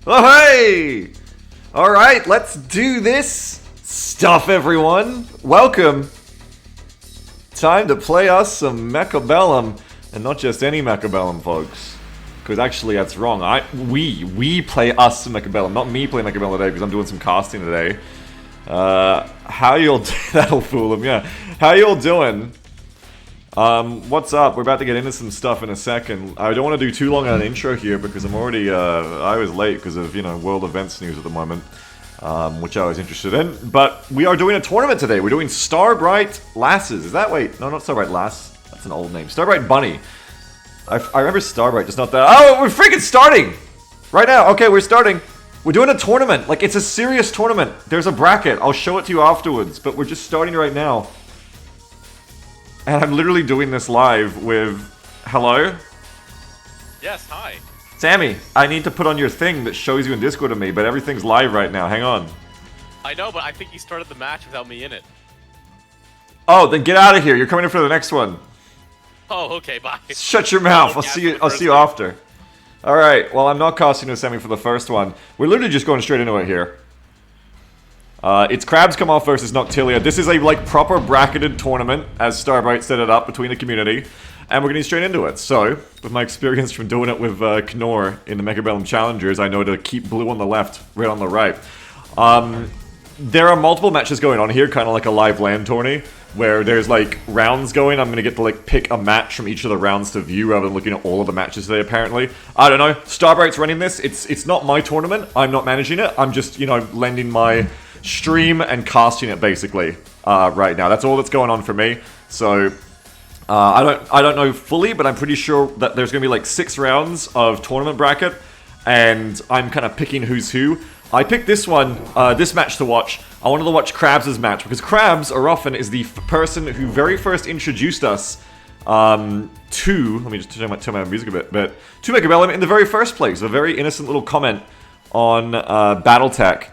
Oh, hey! Alright, let's do this stuff, everyone. Welcome. Time to play us some Mechabellum. And not just any Mechabellum, folks. Because actually, that's wrong. We play us some Mechabellum. Not me play Mechabellum today, because I'm doing some casting today. How y'all... That'll fool them, yeah. How y'all doing? What's up? We're about to get into some stuff in a second. I don't want to do too long on an intro here because I'm already, I was late because of, world events news at the moment, which I was interested in. But we are doing a tournament today. We're doing Starbright Lasses. Is that, wait, no, not Starbright Lass. That's an old name. Starbright Bunny. I remember Starbright, just not that. Oh, we're freaking starting! Right now. Okay, we're starting. We're doing a tournament. Like, it's a serious tournament. There's a bracket. I'll show it to you afterwards, but we're just starting right now. And I'm literally doing this live with... Hello? Yes, hi. Sammy, I need to put on your thing that shows you in Discord to me, but everything's live right now. Hang on. I know, but I think you started the match without me in it. Oh, then get out of here. You're coming in for the next one. Oh, okay, bye. Shut your mouth. I'll see you after. Alright, well, I'm not casting with Sammy for the first one. We're literally just going straight into it here. It's Crabs Come Off versus Noctilia. This is a, proper bracketed tournament, as Starbright set it up between the community. And we're getting straight into it. So, with my experience from doing it with Knorr in the Mechabellum Challengers, I know to keep blue on the left, red on the right. There are multiple matches going on here, kind of like a live LAN tourney, where there's, rounds going. I'm going to get to, pick a match from each of the rounds to view, rather than looking at all of the matches today, apparently. I don't know. Starbright's running this. It's not my tournament. I'm not managing it. I'm just, lending my... stream and casting it basically right now. That's all that's going on for me. So I don't know fully, but I'm pretty sure that there's gonna be 6 rounds of tournament bracket, and I'm kind of picking who's who. I picked this one, this match to watch. I wanted to watch Krabs' match because Krabs often is the person who very first introduced us to. Let me just turn my music a bit, but to Mechabellum in the very first place. A very innocent little comment on BattleTech.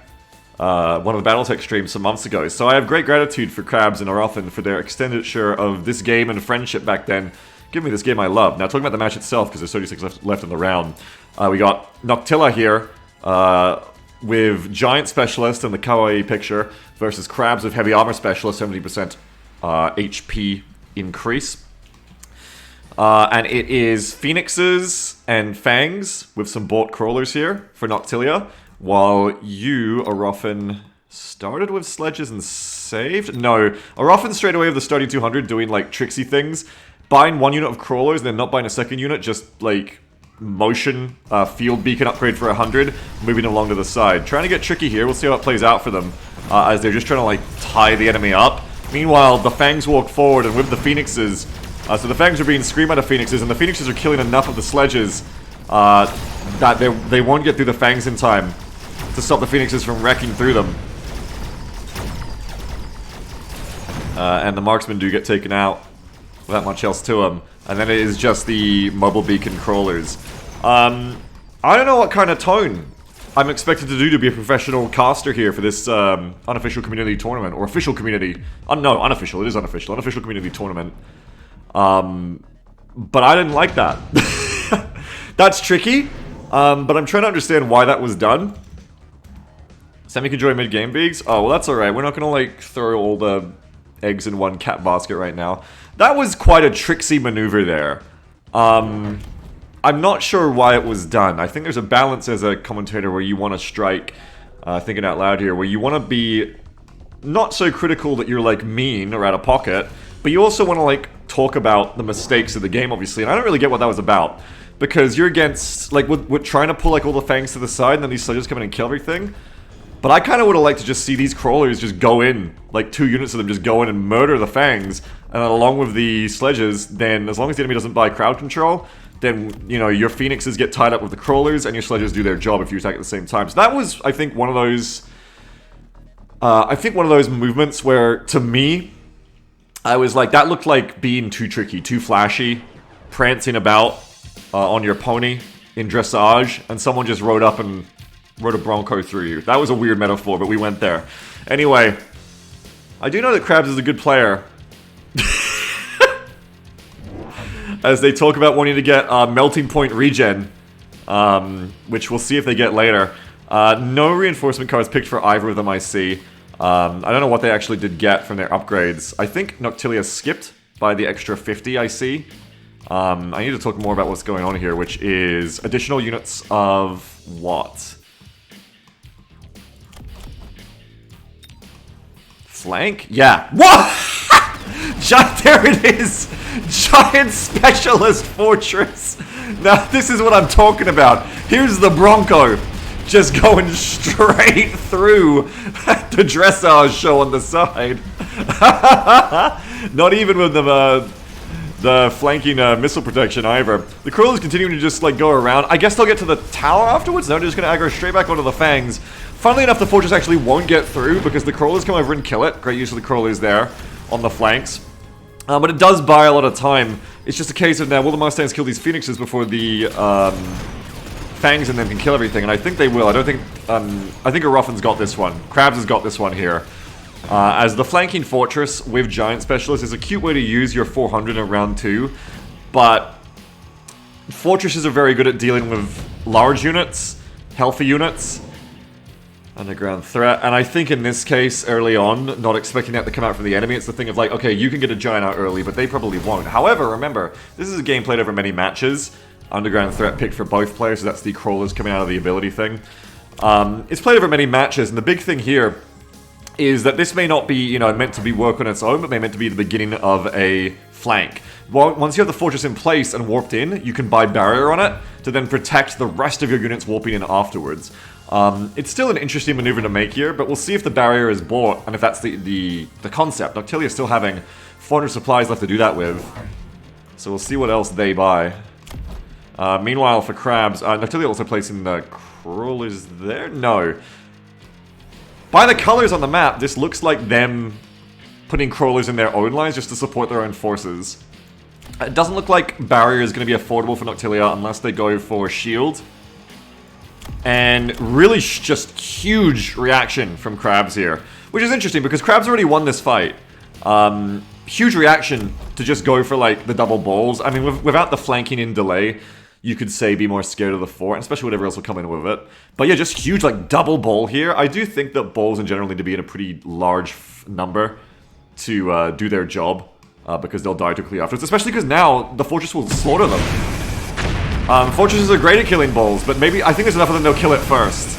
One of the BattleTech streams some months ago. So I have great gratitude for Krabs and Orothan for their expenditure of this game and friendship back then. Give me this game I love. Now talking about the match itself, because there's 36 left in the round. We got Noctilia here with Giant Specialist and the Kawaii picture versus Krabs with Heavy Armor Specialist, 70% HP increase. And it is Phoenixes and Fangs with some bought crawlers here for Noctilia. While you, Orothan, started with sledges and saved? No, Orothan straight away with the starting 200 doing, tricksy things. Buying 1 unit of crawlers, then not buying a second unit, just, motion, field beacon upgrade for 100, moving along to the side. Trying to get tricky here, we'll see how it plays out for them, as they're just trying to, tie the enemy up. Meanwhile, the Fangs walk forward, and with the Phoenixes, so the Fangs are being screamed at of Phoenixes, and the Phoenixes are killing enough of the sledges, that they won't get through the Fangs in time to stop the Phoenixes from wrecking through them. And the marksmen do get taken out without much else to them. And then it is just the mobile beacon crawlers. I don't know what kind of tone I'm expected to do to be a professional caster here for this unofficial community tournament. Or official community. No, unofficial. It is unofficial. Unofficial community tournament. But I didn't like that. That's tricky. But I'm trying to understand why that was done. Sammy can join mid-game bigs? Oh, well that's alright. We're not gonna, throw all the eggs in one cat basket right now. That was quite a tricksy maneuver there. I'm not sure why it was done. I think there's a balance as a commentator where you want to strike, thinking out loud here, where you want to be not so critical that you're, mean or out of pocket, but you also want to, talk about the mistakes of the game, obviously, and I don't really get what that was about. Because you're against, we're trying to pull, all the Fangs to the side, and then these sledges come in and kill everything. But I kind of would have liked to just see these crawlers just go in, 2 units of them just go in and murder the Fangs, and then along with the sledges, then as long as the enemy doesn't buy crowd control, then, your Phoenixes get tied up with the crawlers, and your sledges do their job if you attack at the same time. So that was, I think, one of those... movements where, to me, I was like, that looked like being too tricky, too flashy, prancing about on your pony in dressage, and someone just rode up and rode a Bronco through you. That was a weird metaphor, but we went there. Anyway, I do know that Krabs is a good player. As they talk about wanting to get melting point regen which we'll see if they get later. No reinforcement cards picked for either of them, I see. I don't know what they actually did get from their upgrades. I think Noctilia skipped by the extra 50, I see. I need to talk more about what's going on here, which is additional units of what? Flank? Yeah. What? There it is! Giant Specialist Fortress! Now, this is what I'm talking about. Here's the Bronco. Just going straight through the dressage show on the side. Not even with the flanking missile protection either. The Crawlers continuing to just like go around. I guess they'll get to the tower afterwards. No, they're just going to aggro straight back onto the Fangs. Funnily enough, the Fortress actually won't get through because the Crawlers come over and kill it. Great use of the Crawlers there on the flanks. But it does buy a lot of time. It's just a case of now, will the Mustangs kill these Phoenixes before the Fangs and then can kill everything? And I think they will. I don't think... I think Aruffin's got this one. Krabs has got this one here. As the flanking Fortress with Giant Specialist is a cute way to use your 400 in round 2. But Fortresses are very good at dealing with large units, healthy units. Underground threat, and I think in this case, early on, not expecting that to come out from the enemy, it's the thing of like, okay, you can get a giant out early, but they probably won't. However, remember, this is a game played over many matches. Underground threat picked for both players, so that's the Crawlers coming out of the ability thing. It's played over many matches, and the big thing here is that this may not be, you know, meant to be work on its own, but may meant to be the beginning of a flank. Well, once you have the Fortress in place and warped in, you can buy barrier on it to then protect the rest of your units warping in afterwards. It's still an interesting maneuver to make here, but we'll see if the barrier is bought, and if that's the concept. Noctilia is still having 400 supplies left to do that with, so we'll see what else they buy. Meanwhile, for Krabs, Noctilia also placing the Crawlers there? No. By the colors on the map, this looks like them putting Crawlers in their own lines just to support their own forces. It doesn't look like barrier is going to be affordable for Noctilia unless they go for shield. And really just huge reaction from Krabs here. Which is interesting because Krabs already won this fight. Huge reaction to just go for like the double balls. I mean, without the flanking in delay, you could say be more scared of the fort, and especially whatever else will come in with it. But yeah, just huge like double ball here. I do think that balls in general need to be in a pretty large number to do their job. Because they'll die too quickly afterwards. Especially because now the Fortress will slaughter them. Fortresses are great at killing balls, but maybe I think there's enough of them they'll kill it first.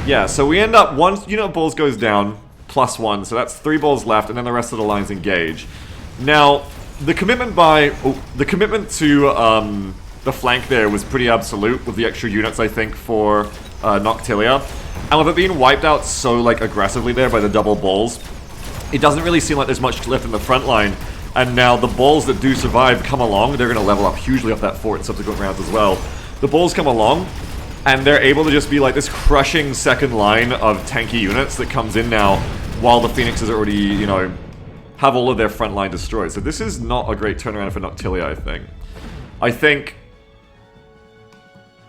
Yeah, so we end up one unit of balls goes down, +1, so that's 3 balls left, and then the rest of the lines engage. Now, the commitment to the flank there was pretty absolute with the extra units, I think, for Noctilia. And with it being wiped out so like aggressively there by the double balls, it doesn't really seem like there's much left in the front line. And now the balls that do survive come along, they're going to level up hugely off that fort in subsequent rounds as well. The balls come along, and they're able to just be like this crushing second line of tanky units that comes in now, while the Phoenixes already, you know, have all of their front line destroyed. So this is not a great turnaround for Noctilia, I think. I think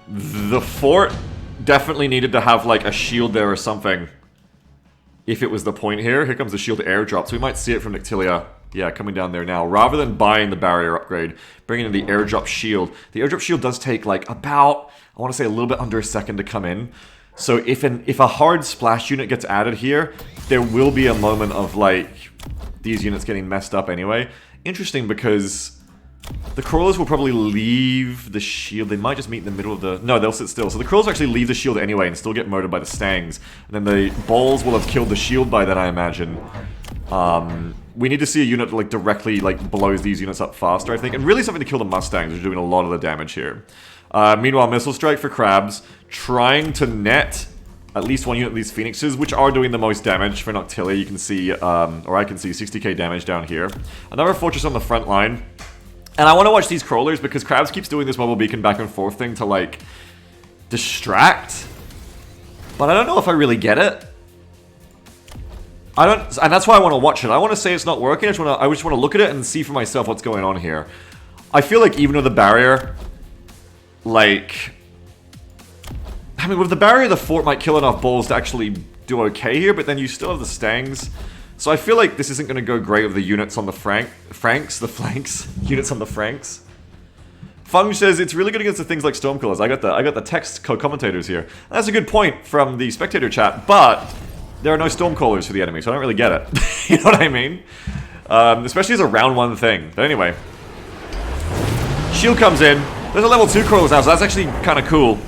the fort definitely needed to have like a shield there or something. If it was the point here. Here comes the shield airdrop, so we might see it from Noctilia. Yeah, coming down there now. Rather than buying the barrier upgrade, bringing in the airdrop shield. The airdrop shield does take like about, I want to say a little bit under a second to come in. So if a hard splash unit gets added here, there will be a moment of like these units getting messed up anyway. Interesting because the Crawlers will probably leave the shield. They might just meet in the middle of the... No, they'll sit still. So the Crawlers actually leave the shield anyway and still get murdered by the Stangs. And then the balls will have killed the shield by then, I imagine. We need to see a unit that like directly like blows these units up faster, I think. And really something to kill the Mustangs, which are doing a lot of the damage here. Meanwhile, Missile Strike for Krabs, trying to net at least one unit of these Phoenixes, which are doing the most damage for Noctilia. You can see, or I can see 60k damage down here. Another Fortress on the front line. And I want to watch these Crawlers because Krabs keeps doing this mobile beacon back and forth thing to like distract. But I don't know if I really get it. And that's why I want to watch it. I want to say it's not working. I just want to look at it and see for myself what's going on here. I feel like even with the barrier, like, I mean, with the barrier, the fort might kill enough balls to actually do okay here, but then you still have the Stangs. So I feel like this isn't going to go great with the units on the flanks, units on the flanks. Fung says it's really good against the things like Stormcallers. I got the text co-commentators here. That's a good point from the spectator chat, but there are no Stormcallers for the enemy, so I don't really get it. You know what I mean? Especially as a round 1 thing. But anyway. Shield comes in. There's a level 2 crawlers now, so that's actually kind of cool.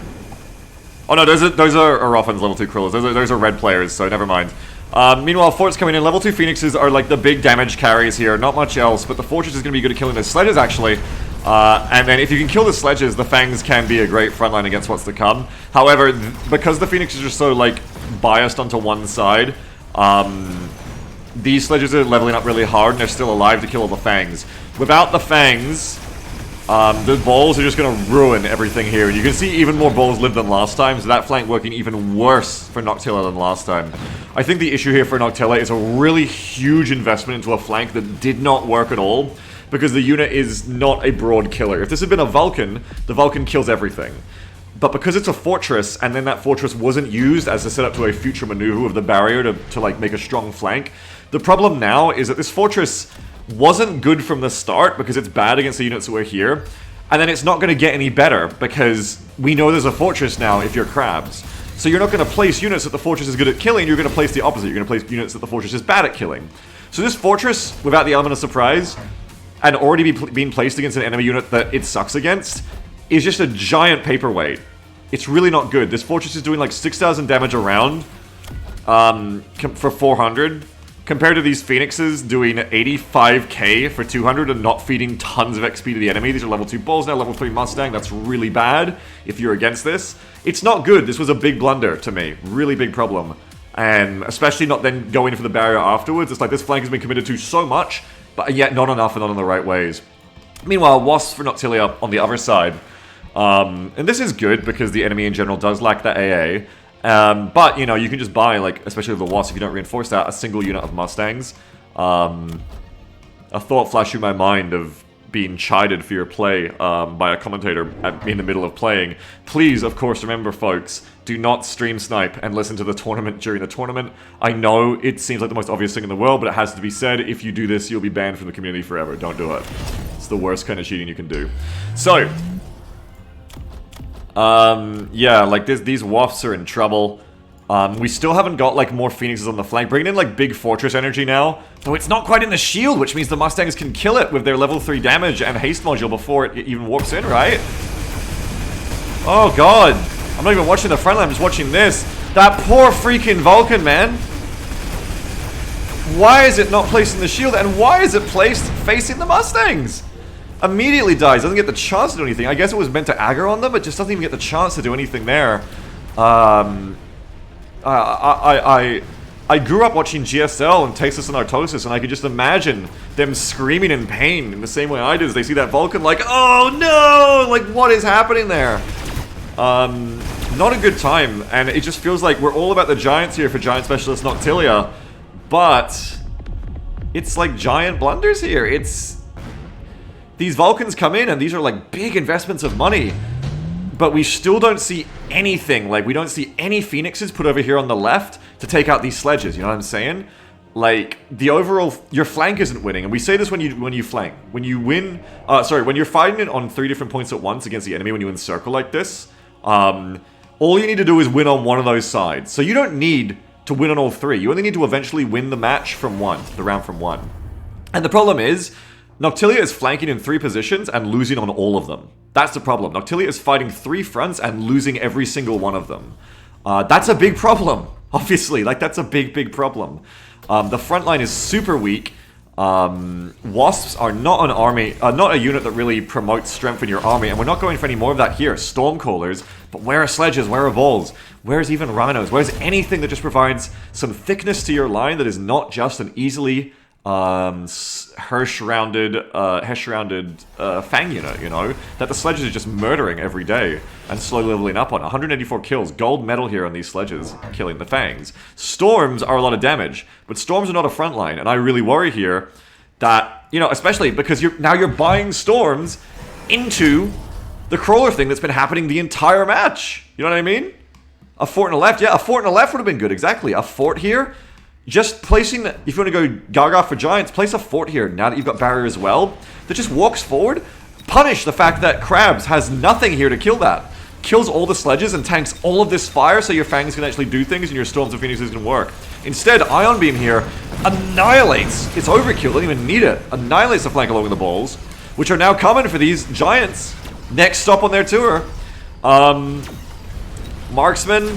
Oh no, those are often level 2 crawlers. Those are red players, so never mind. Meanwhile, forts coming in. Level 2 phoenixes are like the big damage carries here. Not much else, but the fortress is going to be good at killing the sledges, actually. And then if you can kill the sledges, the fangs can be a great frontline against what's to come. However, because the phoenixes are so, like, biased onto one side, these sledges are leveling up really hard, and they're still alive to kill all the fangs. Without the fangs, the balls are just going to ruin everything here. And you can see even more balls live than last time, so that flank working even worse for Noctilia than last time. I think the issue here for Noctilia is a really huge investment into a flank that did not work at all, because the unit is not a broad killer. If this had been a Vulcan, the Vulcan kills everything. But because it's a fortress, and then that fortress wasn't used as a setup to a future maneuver of the barrier to like, make a strong flank, the problem now is that this fortress wasn't good from the start because it's bad against the units that were here, and then it's not going to get any better because we know there's a fortress now if you're crabs. So you're not going to place units that the fortress is good at killing, you're going to place the opposite. You're going to place units that the fortress is bad at killing. So this fortress, without the element of surprise, and already being placed against an enemy unit that it sucks against, is just a giant paperweight. It's really not good. This fortress is doing like 6,000 damage a round for 400, compared to these phoenixes doing 85k for 200 and not feeding tons of XP to the enemy. These are level 2 bulls now, level 3 Mustang. That's really bad if you're against this. It's not good. This was a big blunder to me. Really big problem. And especially not then going for the barrier afterwards. It's like this flank has been committed to so much, but yet not enough and not in the right ways. Meanwhile, Wasps for Noctilia on the other side. And this is good because the enemy in general does lack that AA. But, you know, you can just buy, like, especially with the Wasps, if you don't reinforce that, a single unit of Mustangs. A thought flashed through my mind of being chided for your play by a commentator in the middle of playing. Please, of course, remember, folks, do not stream snipe and listen to the tournament during the tournament. I know it seems like the most obvious thing in the world, but it has to be said. If you do this, you'll be banned from the community forever. Don't do it. It's the worst kind of cheating you can do. So, yeah, like these Wasps are in trouble. We still haven't got, like, more Phoenixes on the flank. Bringing in, like, big Fortress energy now. Though it's not quite in the shield, which means the Mustangs can kill it with their level 3 damage and haste module before it even warps in, right? Oh, God. I'm not even watching the front line, I'm just watching this. That poor freaking Vulcan, man. Why is it not placed in the shield, and why is it placed facing the Mustangs? Immediately dies, doesn't get the chance to do anything. I guess it was meant to aggro on them, but just doesn't even get the chance to do anything there. I grew up watching GSL and Tasteless and Artosis, and I could just imagine them screaming in pain in the same way I did as they see that Vulcan, like, oh no! Like, what is happening there? Not a good time, and it just feels like we're all about the Giants here for Giant Specialist Noctilia, but it's like giant blunders here. It's... These Vulcans come in, and these are like big investments of money, but we still don't see anything. Like, we don't see any Phoenixes put over here on the left to take out these sledges, you know what I'm saying? Like, the overall... Your flank isn't winning, and we say this when you flank. When you win... when you're fighting it on 3 different points at once against the enemy when you encircle like this, all you need to do is win on one of those sides. So you don't need to win on all 3. You only need to eventually win the match from one, the round from one. And the problem is, Noctilia is flanking in 3 positions and losing on all of them. That's the problem. Noctilia is fighting 3 fronts and losing every single one of them. That's a big problem, obviously. Like, that's a big, big problem. The front line is super weak. Wasps are not an army, not a unit that really promotes strength in your army, and we're not going for any more of that here. Stormcallers, but where are sledges? Where are vols? Where's even rhinos? Where's anything that just provides some thickness to your line that is not just an easily Hesh-rounded Fang unit, you know, that the sledges are just murdering every day and slowly leveling up on. 184 kills, gold medal here on these sledges, killing the Fangs. Storms are a lot of damage, but Storms are not a frontline, and I really worry here that, you know, especially because now you're buying Storms into the crawler thing that's been happening the entire match. You know what I mean? A fort on the left, yeah, a fort on the left would have been good, exactly. A fort here. Just placing, if you want to go Gaga for Giants, place a fort here now that you've got barrier as well, that just walks forward, punish the fact that Krabs has nothing here to kill that. Kills all the sledges and tanks all of this fire so your Fangs can actually do things and your Storms of Phoenixes can work. Instead, Ion Beam here annihilates. It's overkill, don't even need it. Annihilates the flank along with the balls, which are now coming for these Giants. Next stop on their tour. Marksman,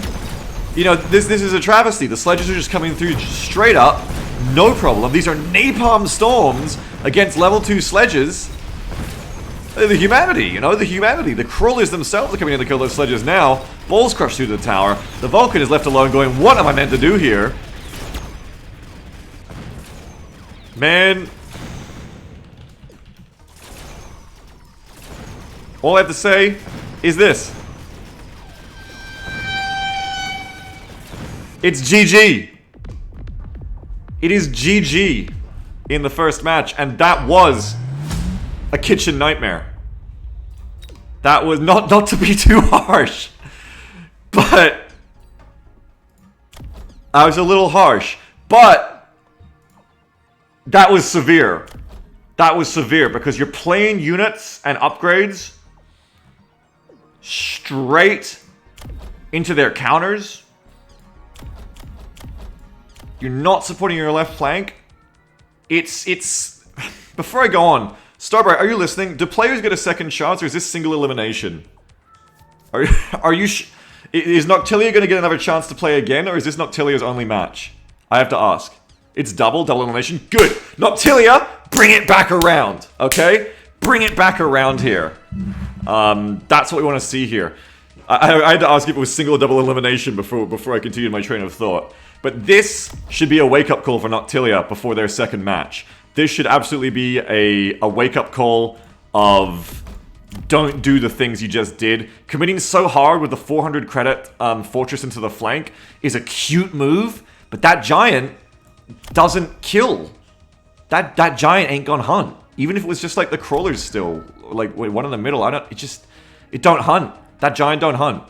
you know, this is a travesty. The sledges are just coming through straight up, no problem. These are napalm storms against level 2 sledges. The humanity, you know, the humanity. The crawlers themselves are coming in to kill those sledges now. Balls crush through the tower. The Vulcan is left alone going, what am I meant to do here? Man. All I have to say is this. It's GG. It is GG in the first match, and that was a kitchen nightmare. That was not to be too harsh, but I was a little harsh, but that was severe. That was severe because you're playing units and upgrades straight into their counters. You're not supporting your left flank. It's before I go on, Starbright, are you listening? Do players get a second chance, or is this single elimination? Are you? Is Noctilia going to get another chance to play again, or is this Noctilia's only match? I have to ask. It's double elimination. Good. Noctilia, bring it back around. Okay, bring it back around here. That's what we want to see here. I had to ask if it was single or double elimination before I continued my train of thought. But this should be a wake-up call for Noctilia before their second match. This should absolutely be a wake-up call of don't do the things you just did. Committing so hard with the 400 credit fortress into the flank is a cute move, but that giant doesn't kill. That giant ain't gonna hunt. Even if it was just like the crawlers still, like one in the middle, it don't hunt. That giant don't hunt.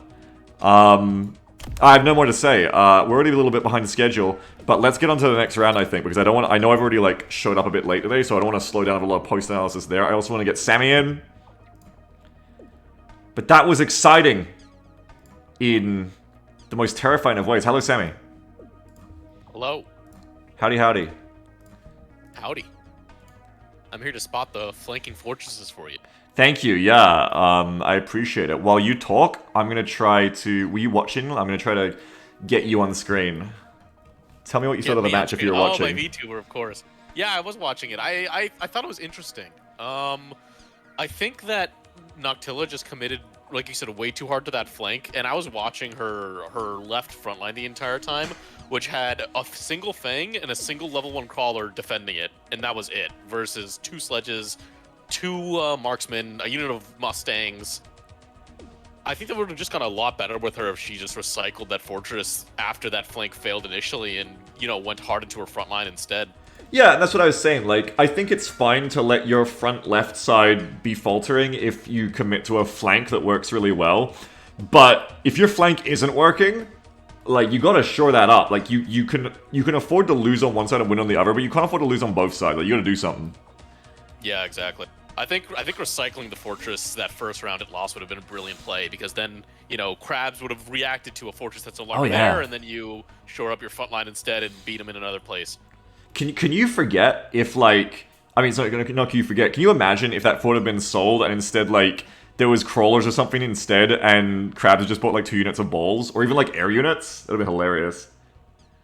I have no more to say. We're already a little bit behind schedule, but let's get on to the next round, I think, because I know I've already, like, showed up a bit late today, so I don't want to slow down a lot of post-analysis there. I also want to get Sammy in. But that was exciting in the most terrifying of ways. Hello, Sammy. Hello. Howdy, howdy. Howdy. I'm here to spot the flanking fortresses for you. Thank you, yeah, I appreciate it. While you talk, I'm going to try to... Were you watching? I'm going to try to get you on the screen. Tell me what you thought of the match if you were watching. Oh, my VTuber, of course. Yeah, I was watching it. I thought it was interesting. I think that Noctilla just committed, like you said, way too hard to that flank, and I was watching her left front line the entire time, which had a single Fang and a single level 1 crawler defending it, and that was it, versus 2 sledges, 2 marksmen, a unit of Mustangs. I think that would have just gone a lot better with her if she just recycled that fortress after that flank failed initially and, you know, went hard into her front line instead. Yeah, that's what I was saying. Like, I think it's fine to let your front left side be faltering if you commit to a flank that works really well. But if your flank isn't working, like, you gotta shore that up. Like, you can afford to lose on one side and win on the other, but you can't afford to lose on both sides. Like, you gotta do something. Yeah, exactly. I think recycling the fortress that first round it lost would have been a brilliant play, because then, you know, Krabs would have reacted to a fortress that's no longer there, and then you shore up your front line instead and beat them in another place. Can you forget if, like... I mean, sorry, not can you forget. Can you imagine if that fort had been sold and instead, like, there was crawlers or something instead and Krabs had just bought, like, 2 units of balls? Or even, like, air units? That would have been hilarious.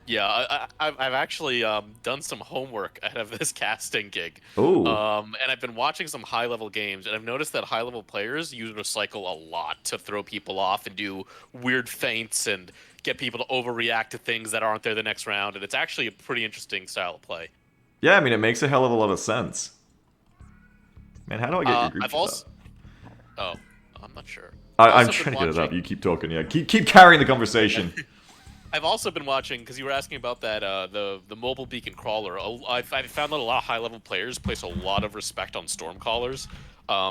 Yeah, I've actually done some homework ahead of this casting gig. Ooh. And I've been watching some high-level games, and I've noticed that high-level players use recycle a lot to throw people off and do weird feints and get people to overreact to things that aren't there the next round, and it's actually a pretty interesting style of play. Yeah, I mean, it makes a hell of a lot of sense. Man, how do I get your group chat up? Oh, I'm not sure. I'm trying to get it up. You keep talking, yeah. Keep carrying the conversation. I've also been watching, because you were asking about that, the mobile beacon crawler. I've found that a lot of high-level players place a lot of respect on Stormcallers.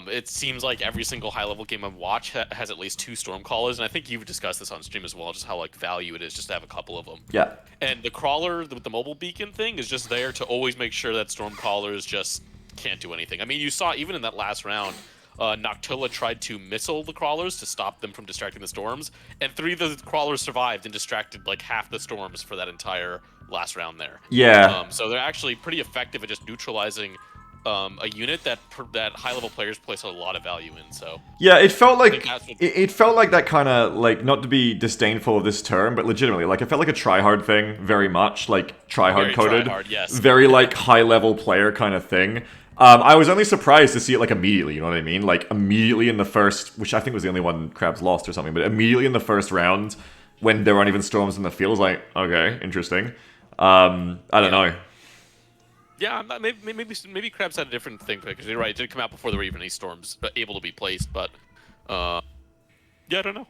It seems like every single high-level game I've watched has at least 2 Stormcallers, and I think you've discussed this on stream as well, just how, like, value it is just to have a couple of them. Yeah. And the crawler with the mobile beacon thing is just there to always make sure that Stormcallers just can't do anything. I mean, you saw, even in that last round, Noctilla tried to missile the crawlers to stop them from distracting the storms, and 3 of the crawlers survived and distracted like half the storms for that entire last round there. Yeah. So they're actually pretty effective at just neutralizing a unit that high-level players place a lot of value in. So yeah, it felt like what... it felt like that kind of like, not to be disdainful of this term, but legitimately, like, it felt like a tryhard thing very much, like tryhard coded, yes. very like high-level player kind of thing. I was only surprised to see it like immediately, you know what I mean? Like immediately in the first, which I think was the only one Krabs lost or something, but immediately in the first round when there aren't even storms in the field, I was like, okay, interesting. I don't know. Yeah, maybe Krabs had a different thing because you're right. It did come out before there were even any storms able to be placed, but yeah, I don't know.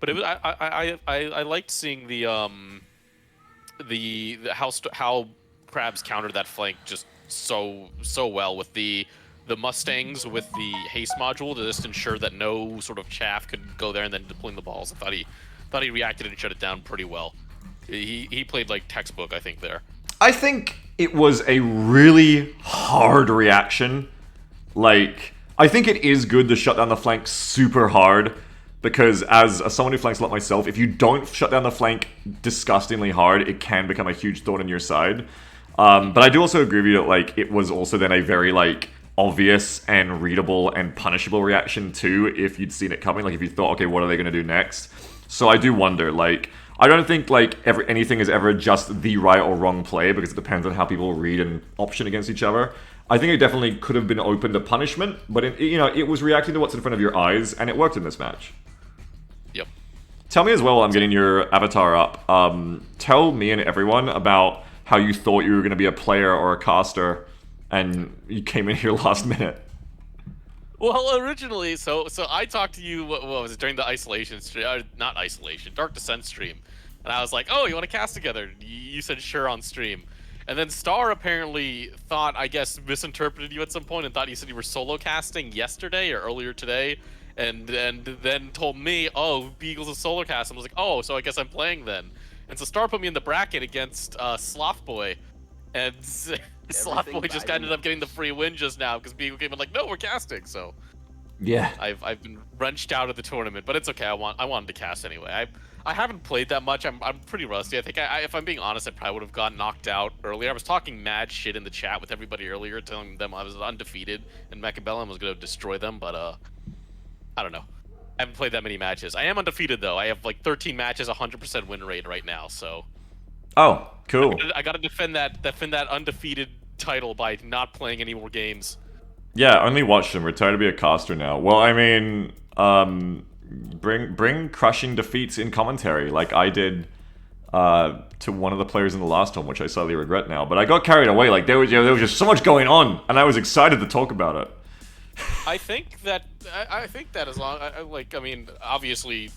But it was I liked seeing the how Krabs countered that flank just so well with the Mustangs with the haste module to just ensure that no sort of chaff could go there and then deploying the balls. I thought he reacted and shut it down pretty well. He played like textbook, I think, there. I think it was a really hard reaction. Like, I think it is good to shut down the flank super hard, because as someone who flanks a lot myself, if you don't shut down the flank disgustingly hard, it can become a huge thorn in your side. But I do also agree with you that, like, it was also then a very, like, obvious and readable and punishable reaction too, if you'd seen it coming. Like, if you thought, okay, what are they going to do next? So I do wonder, like, I don't think, like, anything is ever just the right or wrong play, because it depends on how people read and option against each other. I think it definitely could have been open to punishment, but it was reacting to what's in front of your eyes, and it worked in this match. Yep. Tell me as well, while I'm getting your avatar up, tell me and everyone about how you thought you were going to be a player or a caster, and you came in here last minute. Well, originally, so I talked to you, what was it, during the isolation stream, not isolation, Dark Descent stream, and I was like, oh, you want to cast together? You said sure on stream. And then Star apparently thought, I guess, misinterpreted you at some point and thought you said you were solo casting yesterday or earlier today, and then told me, oh, Beagle's a solo cast. And I was like, oh, so I guess I'm playing then. And so Star put me in the bracket against Sloth Boy, and Sloth Boy just ended up getting the free win just now because Beagle came in like, no, we're casting. So yeah, I've been wrenched out of the tournament, but it's okay. I wanted to cast anyway. I haven't played that much. I'm pretty rusty. I think if I'm being honest, I probably would have gotten knocked out earlier. I was talking mad shit in the chat with everybody earlier, telling them I was undefeated and Mechabellum was going to destroy them, but I don't know. I haven't played that many matches. I am undefeated though. I have like 13 matches, 100% win rate right now. So. Oh, cool. I gotta defend that undefeated title by not playing any more games. Yeah, only watch them. Retire to be a caster now. Well, I mean, bring crushing defeats in commentary, like I did to one of the players in the last one, which I sadly regret now. But I got carried away. Like there was just so much going on, and I was excited to talk about it. I think that as long I mean, obviously,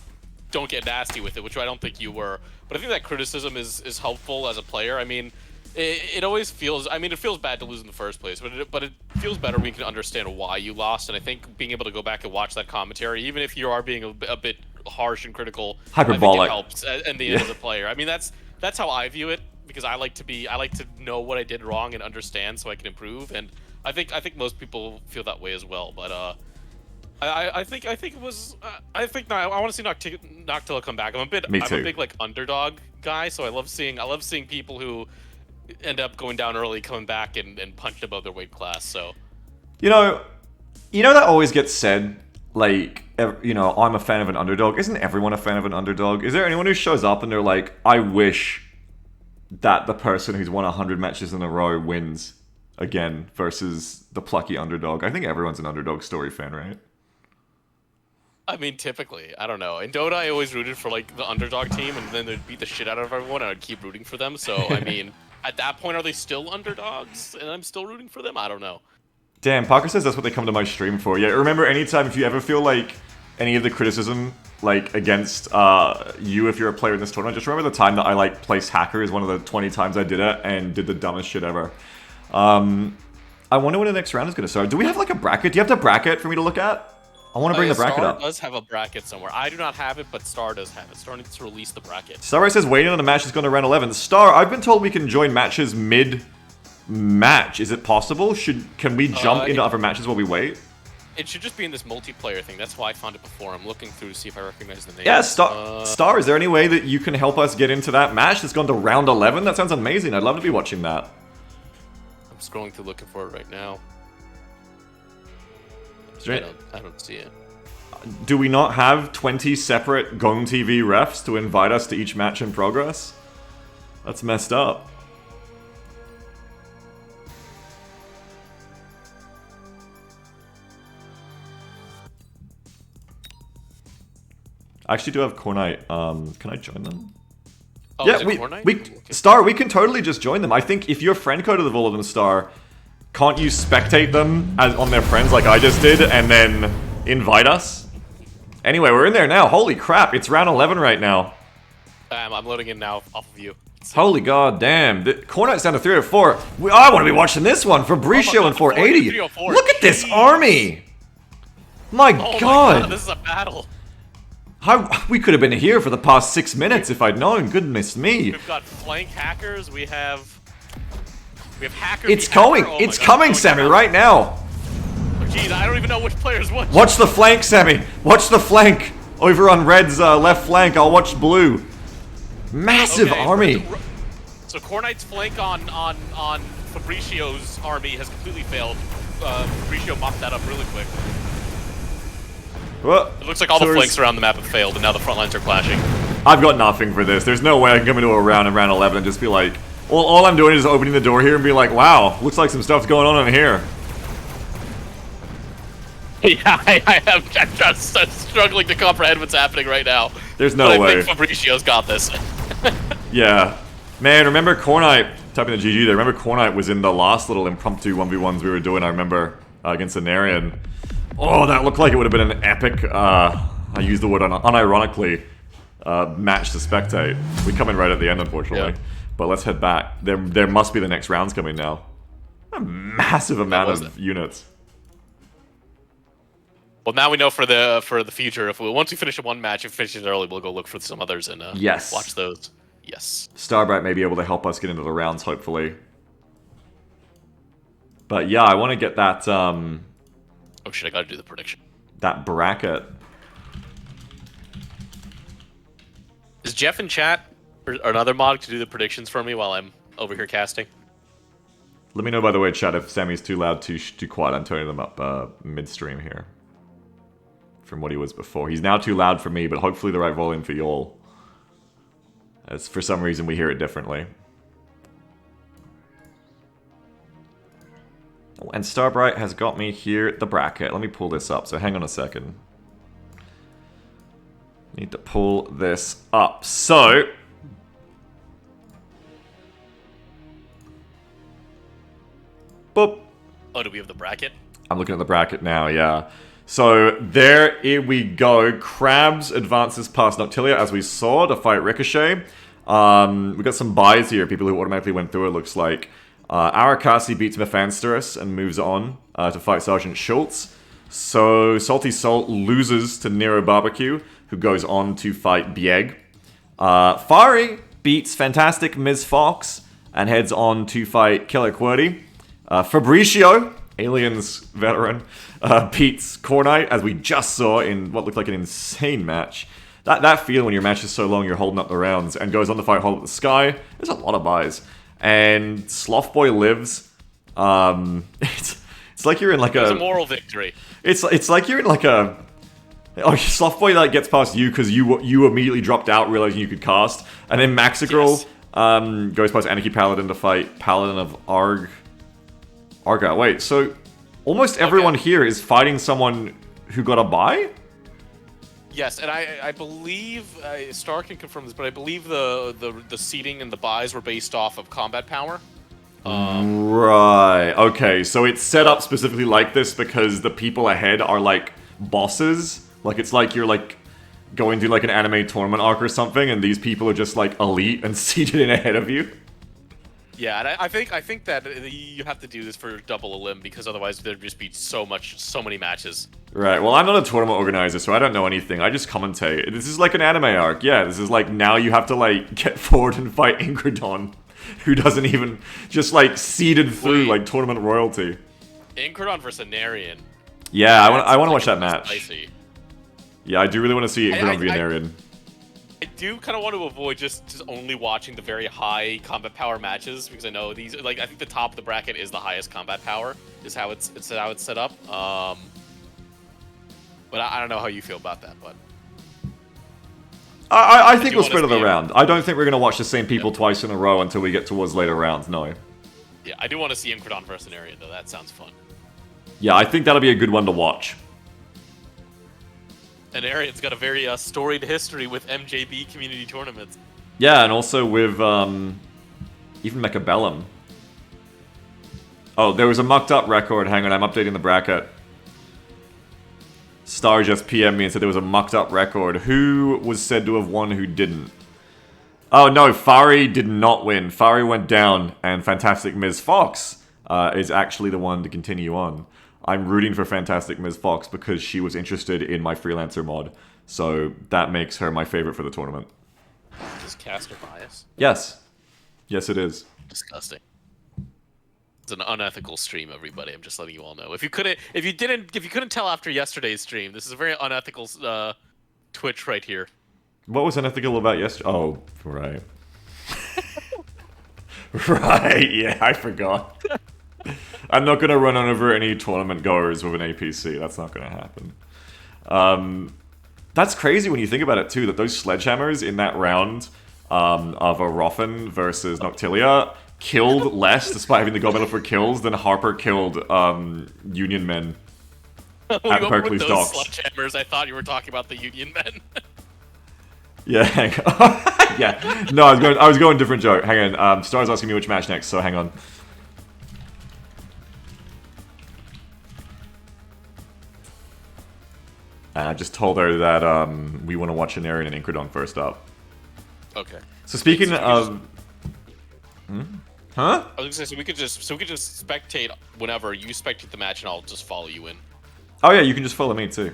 don't get nasty with it, which I don't think you were. But I think that criticism is helpful as a player. I mean, it always feels. I mean, it feels bad to lose in the first place, but it feels better when you can understand why you lost. And I think being able to go back and watch that commentary, even if you are being a bit harsh and critical, hyperbolic, I think it helps in the end as a player. I mean, that's how I view it, because I like to know what I did wrong and understand so I can improve. And I think most people feel that way as well. But I think it was. I want to see Noctilla come back. I'm a big like underdog guy, so I love seeing people who end up going down early, coming back and punching above their weight class. So, you know that always gets said. Like, I'm a fan of an underdog. Isn't everyone a fan of an underdog? Is there anyone who shows up and they're like, I wish that the person who's won 100 matches in a row wins again versus the plucky underdog? I think everyone's an underdog story fan, right? I mean, typically, I don't know. In Dota, I always rooted for like the underdog team, and then they'd beat the shit out of everyone, and I'd keep rooting for them. So, I mean, at that point, are they still underdogs, and I'm still rooting for them? I don't know. Damn, Parker says that's what they come to my stream for. Yeah, remember, anytime, if you ever feel like any of the criticism, like, against you if you're a player in this tournament, just remember the time that I, like, placed Hacker as one of the 20 times I did it, and did the dumbest shit ever. I wonder when the next round is going to start. Do we have, like, a bracket? Do you have the bracket for me to look at? I want to bring the bracket up. Star does have a bracket somewhere. I do not have it, but Star does have it. Star needs to release the bracket. Starbright says waiting on the match is going to round 11. Star, I've been told we can join matches mid-match. Is it possible? Can we jump into other matches while we wait? It should just be in this multiplayer thing. That's why I found it before. I'm looking through to see if I recognize the name. Yeah, Star, is there any way that you can help us get into that match that's gone to round 11? That sounds amazing. I'd love to be watching that. I'm scrolling through looking for it right now. I don't see it. Do we not have 20 separate Gong TV refs to invite us to each match in progress? That's messed up. I actually do have Cornite. Can I join them? Oh, yeah, is it Cornite? we Star, we can totally just join them. I think if you're friend coded with all of them, Star, can't you spectate them as on their friends like I just did and then invite us? Anyway, we're in there now. Holy crap, it's round 11 right now. I'm loading in now off of you. Holy god damn. Cornite's down to 304. I want to be watching this one. Fabricio and 480. 304. Look at this army. My Oh god. my god, this is a battle. We could have been here for the past 6 minutes if I'd known. Goodness me. We've got flank hackers. We have hackers. It's going. Oh It's coming, Sammy, right now. Oh, geez, I don't even know which player's which. Watch the flank, Sammy. Watch the flank. Over on Red's left flank, I'll watch blue. Massive army. So Cornite's flank on Fabricio's army has completely failed. Fabricio mopped that up really quick. Well, It looks like all the flanks around the map have failed, and now the front lines are clashing. I've got nothing for this. There's no way I can come into a round in round 11 and just be like, all I'm doing is opening the door here and be like, wow, looks like some stuff's going on in here. Yeah, I'm just struggling to comprehend what's happening right now. There's no way. I think Fabricio's got this. Yeah. Man, remember Cornite, typing the GG there, remember Cornite was in the last little impromptu 1v1s we were doing, I remember, against Anarian. Oh, that looked like it would have been an epic, I use the word unironically, match to spectate. We come in right at the end, unfortunately. Yeah. But let's head back. There must be the next rounds coming now. A massive amount of units. Well, now we know for the future. Once we finish one match, if it finishes early, we'll go look for some others and watch those. Yes. Starbright may be able to help us get into the rounds, hopefully. But yeah, I want to get that. Oh shit! I gotta do the prediction. That bracket. Is Jeff in chat or another mod to do the predictions for me while I'm over here casting? Let me know, by the way, chat, if Sammy's too loud, too quiet. I'm turning them up midstream here. From what he was before. He's now too loud for me, but hopefully the right volume for y'all. As for some reason we hear it differently. Oh, and Starbright has got me here at the bracket. Let me pull this up, so hang on a second. Need to pull this up. So... Boop. Oh, do we have the bracket? I'm looking at the bracket now, yeah. So, there we go. Krabs advances past Noctilia, as we saw, to fight Ricochet. We got some buys here, people who automatically went through, it looks like. Arakasi beats Mephansterus and moves on to fight Sergeant Schultz. So, Salty Salt loses to Nero Barbecue, who goes on to fight Bieg. Fari beats Fantastic Ms. Fox and heads on to fight Killer Qwerty. Fabricio, Aliens veteran, beats Cornite, as we just saw in what looked like an insane match. That feeling when your match is so long you're holding up the rounds, and goes on to fight Hold Up the Sky. There's a lot of buys. And Slothboy lives. It's like you're in like a moral victory. It's like you're in like a... Oh, Slothboy like gets past you because you immediately dropped out realizing you could cast. And then Maxigirl goes past Anarchy Paladin to fight Paladin of Arga. Wait, so almost everyone here is fighting someone who got a buy? Yes, and I believe Star can confirm this, but I believe the seating and the buys were based off of combat power. Right. Okay, so it's set up specifically like this because the people ahead are like bosses. Like it's like you're like going through like an anime tournament arc or something, and these people are just like elite and seated in ahead of you. Yeah, and I think that you have to do this for double elim because otherwise there'd just be so many matches. Right. Well, I'm not a tournament organizer, so I don't know anything. I just commentate. This is like an anime arc. Yeah, this is like now you have to like get forward and fight Incredon, who doesn't even just like seeded through like tournament royalty. Incredon versus Anarian. Yeah, That I want sounds to watch like that it'd be match. Spicy. Yeah, I do really want to see Incredon v I Anarian. I do kind of want to avoid just only watching the very high combat power matches because I know these like I think the top of the bracket is the highest combat power is how it's how it's set up. But I don't know how you feel about that, but I I think do we'll want to spread it see around. I don't think we're going to watch the same people twice in a row until we get towards later rounds, no. yeah, I do want to see Incredon versus Anarian though. That sounds fun. Yeah, I think that'll be a good one to watch. Anarian's got a very storied history with MJB community tournaments. Yeah, and also with even Mechabellum. Oh, there was a mucked up record. Hang on, I'm updating the bracket. Star just PM'd me and said there was a mucked up record. Who was said to have won, who didn't? Oh no, Fari did not win. Fari went down, and Fantastic Ms. Fox is actually the one to continue on. I'm rooting for Fantastic Ms. Fox because she was interested in my freelancer mod, so that makes her my favorite for the tournament. Is caster bias? Yes. Yes, it is. Disgusting. It's an unethical stream, everybody. I'm just letting you all know. If you couldn't tell after yesterday's stream, this is a very unethical Twitch right here. What was unethical about yesterday? Oh, right. Right, yeah, I forgot. I'm not going to run over any tournament goers with an APC. That's not going to happen. That's crazy when you think about it, too, that those sledgehammers in that round of a Roffin versus Noctilia killed less, despite having the gold medal for kills, than Harper killed Union Men at Berkeley's those docks. sledgehammers, I thought you were talking about the Union Men. Yeah, hang on. Yeah, no, I was going different joke. Hang on, Star's asking me which match next, so hang on. And I just told her that we want to watch Anarian and Incredon first up. Okay. So speaking of, huh? I was gonna say so we could just spectate whenever you spectate the match, and I'll just follow you in. Oh yeah, you can just follow me too.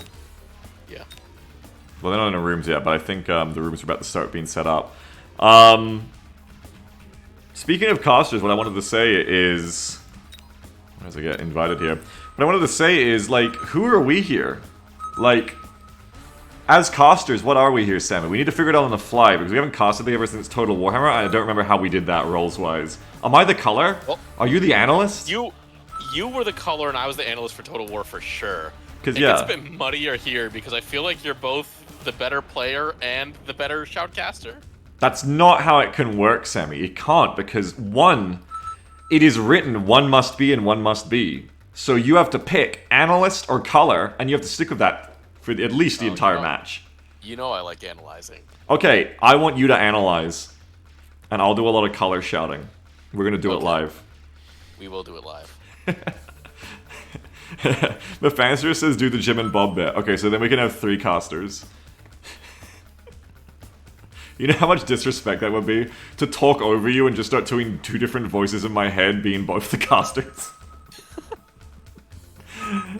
Yeah. Well, they're not in the rooms yet, but I think the rooms are about to start being set up. Speaking of casters, what I wanted to say is... As I get invited here. What I wanted to say is, like, who are we here? Like, as casters, what are we here, Sammy? We need to figure it out on the fly, because we haven't casted ever since Total Warhammer, and I don't remember how we did that roles-wise. Am I the color? Well, are you the analyst? You were the color, and I was the analyst for Total War for sure. Because It gets a bit muddier here, because I feel like you're both the better player and the better shoutcaster. That's not how it can work, Sammy. It can't, because one, it is written one must be and one must be. So you have to pick analyst or color, and you have to stick with that for at least the entire match. You know I like analyzing. Okay, I want you to analyze, and I'll do a lot of color shouting. We're gonna do it live. We will do it live. The Fancer says do the Jim and Bob bit. Okay, so then we can have 3 casters. You know how much disrespect that would be? To talk over you and just start doing 2 different voices in my head being both the casters.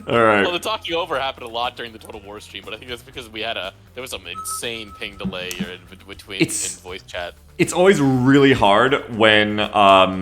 Alright. Well, the talking over happened a lot during the Total War stream, but I think that's because there was some insane ping delay in voice chat. It's always really hard when